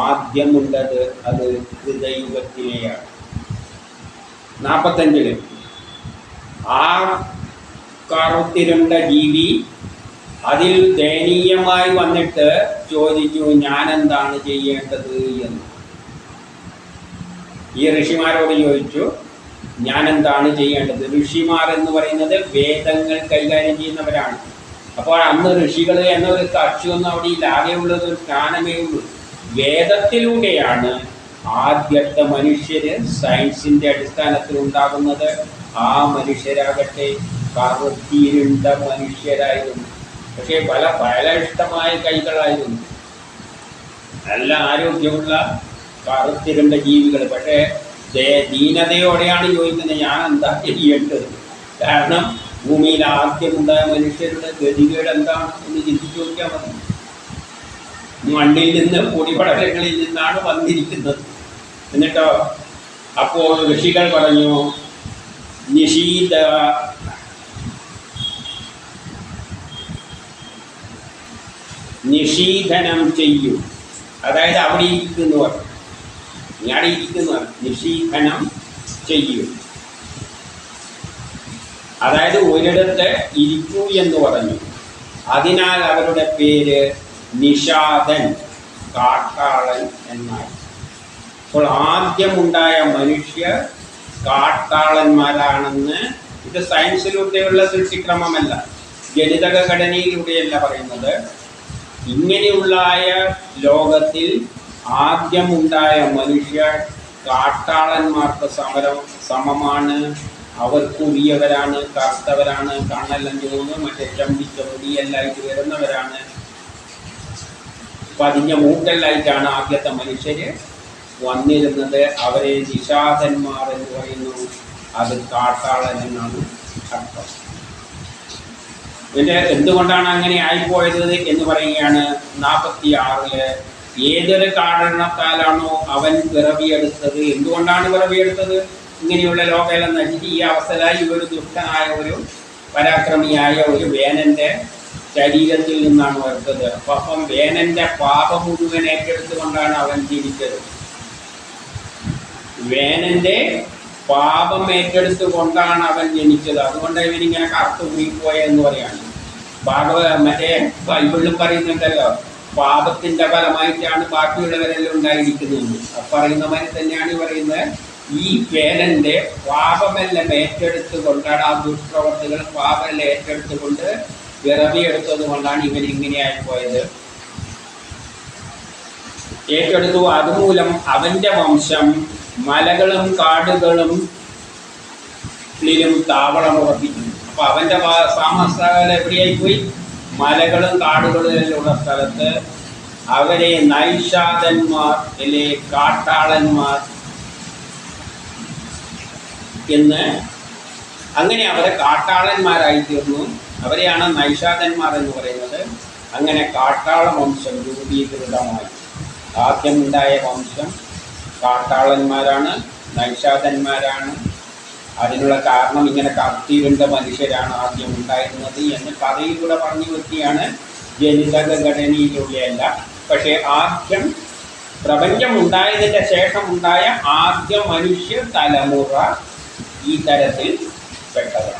[SPEAKER 1] ആദ്യമുള്ളത്. അത് കൃതയുഗത്തിലെയാണ്. 45 ആ കറുത്തിരുണ്ട ജീവി അതിൽ ദയനീയമായി വന്നിട്ട് ചോദിച്ചു, ഞാനെന്താണ് ചെയ്യേണ്ടത് എന്ന്. ഈ ഋഷിമാരോട് ചോദിച്ചു, ഞാനെന്താണ് ചെയ്യേണ്ടത്? ഋഷിമാർ എന്ന് പറയുന്നത് വേദങ്ങൾ കൈകാര്യം ചെയ്യുന്നവരാണ്. അപ്പോൾ അന്ന് ഋഷികൾ എന്നൊരു കക്ഷിയൊന്നും അവിടെ ഇല്ല. ആകെയുള്ളത് ഒരു ജ്ഞാനമേ ഉള്ളൂ. വേദത്തിലൂടെയാണ് ആദ്യത്തെ മനുഷ്യര് സയൻസിന്റെ അടിസ്ഥാനത്തിൽ ഉണ്ടാകുന്നത്. ആ മനുഷ്യരാകട്ടെ കറുത്തിരുണ്ട മനുഷ്യരായിരുന്നു. പക്ഷേ പല ഇഷ്ടമായ കൈകളായിരുന്നു, നല്ല ആരോഗ്യമുള്ള കറുത്തിരുണ്ട ജീവികൾ. പക്ഷേ ദീനതയോടെയാണ് ചോദിക്കുന്നത്, ഞാൻ എന്താ ചെയ്യേണ്ടത്? കാരണം ഭൂമിയിൽ ആദ്യമുണ്ടായ മനുഷ്യരുടെ ഗതികേട് എന്താണ് എന്ന് ചിന്തിച്ചു നോക്കിയാൽ മതി. മണ്ണിൽ നിന്ന് പൊടിപടലങ്ങളിൽ നിന്നാണ് വന്നിരിക്കുന്നത്. എന്നിട്ടോ അപ്പോൾ ഋഷികൾ പറഞ്ഞു, നിഷീധനം ചെയ്യൂ. അതായത് അവിടെ ഇരിക്കുന്നവർ, ഞാടെ ഇരിക്കുന്നവർ നിഷീധനം ചെയ്യൂ. അതായത് ഒരിടത്ത് ഇരിക്കൂ എന്ന് പറഞ്ഞു. അതിനാൽ അവരുടെ പേര് നിഷാദൻ, കാട്ടാളൻ എന്നായി. അപ്പോൾ ആദ്യമുണ്ടായ മനുഷ്യർ കാട്ടാളന്മാരാണെന്ന് ഇത് സയൻസിലൂടെയുള്ള സൃഷ്ടിക്രമമല്ല, ജനിതക ഘടനയിലൂടെയല്ല പറയുന്നത്. ഇങ്ങനെയുള്ളായ ലോകത്തിൽ ആദ്യമുണ്ടായ മനുഷ്യർ കാട്ടാളന്മാർക്ക് സമമാണ്. അവർക്കുറിയവരാണ്, കറുത്തവരാണ്, കണ്ണെല്ലാം ചുവന്ന് മറ്റേ ചമ്പിച്ച മുടിയെല്ലായിട്ട് വരുന്നവരാണ്, പതിഞ്ഞ മൂക്കെല്ലായിട്ടാണ് ആദ്യത്തെ മനുഷ്യര് വന്നിരുന്നത്. അവരെ നിഷാദന്മാർ എന്ന് പറയുന്നു. അത് കാട്ടാളൻ എന്നാണ് അർത്ഥം. പിന്നെ എന്തുകൊണ്ടാണ് അങ്ങനെ ആയിപ്പോയത് എന്ന് പറയുകയാണ് 46. ഏതൊരു കാരണത്താലാണോ അവൻ പിറവിയെടുത്തത്? എന്തുകൊണ്ടാണ് പിറവിയെടുത്തത്? ഇങ്ങനെയുള്ള ലോകമെല്ലാം നശിച്ച് ഈ അവസ്ഥയിലായി ഒരു ദുഷ്ടനായ ഒരു പരാക്രമിയായ ഒരു വേനന്റെ ശരീരത്തിൽ നിന്നാണ് വരുന്നത്. അപ്പം വേനന്റെ പാപം മുഴുവൻ ഏറ്റെടുത്തുകൊണ്ടാണ് അവൻ ജീവിച്ചത്. വേനന്റെ പാപം ഏറ്റെടുത്തുകൊണ്ടാണ് അവൻ ജനിച്ചത്. അതുകൊണ്ട് ഇവനിങ്ങനെ കറുത്തു പോയെന്ന് പറയാണ്. മറ്റേ ബൈബിളിലും പറയുന്നുണ്ടല്ലോ, പാപത്തിന്റെ ഫലമായിട്ടാണ് ബാക്കിയുള്ളവരെല്ലാം ഉണ്ടായിരിക്കുന്നത്. പറയുന്ന മാതിരി തന്നെയാണ് പറയുന്നത്. ഈ വേനന്റെ പാപമെല്ലാം ഏറ്റെടുത്തുകൊണ്ടാണ്, ആ ദുഷ്പ്രവർത്തികൾ പാപമെല്ലാം ഏറ്റെടുത്തുകൊണ്ട് പിറവിയെടുത്തത് കൊണ്ടാണ് ഇവരിങ്ങനെയായി പോയത്. ഏറ്റെടുത്തു. അതുമൂലം അവൻ്റെ വംശം മലകളും കാടുകളും താവളമുറപ്പിച്ചു. അപ്പോൾ അവൻ്റെ താമസസ്ഥലം എവിടെയായി പോയി? മലകളും കാടുകളിലുള്ള സ്ഥലത്ത്. അവരെ നൈഷാദന്മാർ അല്ലെ കാട്ടാളന്മാർ എന്ന്, അങ്ങനെ അവരെ കാട്ടാളന്മാരായി തീർന്നു. അവരെയാണ് നൈഷാദന്മാർ എന്ന് പറയുന്നത്. അങ്ങനെ കാട്ടാള വംശം രൂപീകൃതമായി. ആദ്യം ഉണ്ടായ വംശം കാട്ടാളന്മാരാണ്, നൈഷാദന്മാരാണ്. അതിനുള്ള കാരണം ഇങ്ങനെ കത്തിയിരുണ്ട മനുഷ്യരാണ് ആദ്യം ഉണ്ടായിരുന്നത് എന്ന് കഥയിലൂടെ പറഞ്ഞു വെക്കുകയാണ്. ജനിതക ഘടനയിലൂടെയല്ല. പക്ഷേ ആദ്യം പ്രപഞ്ചം ഉണ്ടായതിൻ്റെ ശേഷമുണ്ടായ ആദ്യ മനുഷ്യ തലമുറ ഈ തരത്തിൽ പെട്ടതാണ്.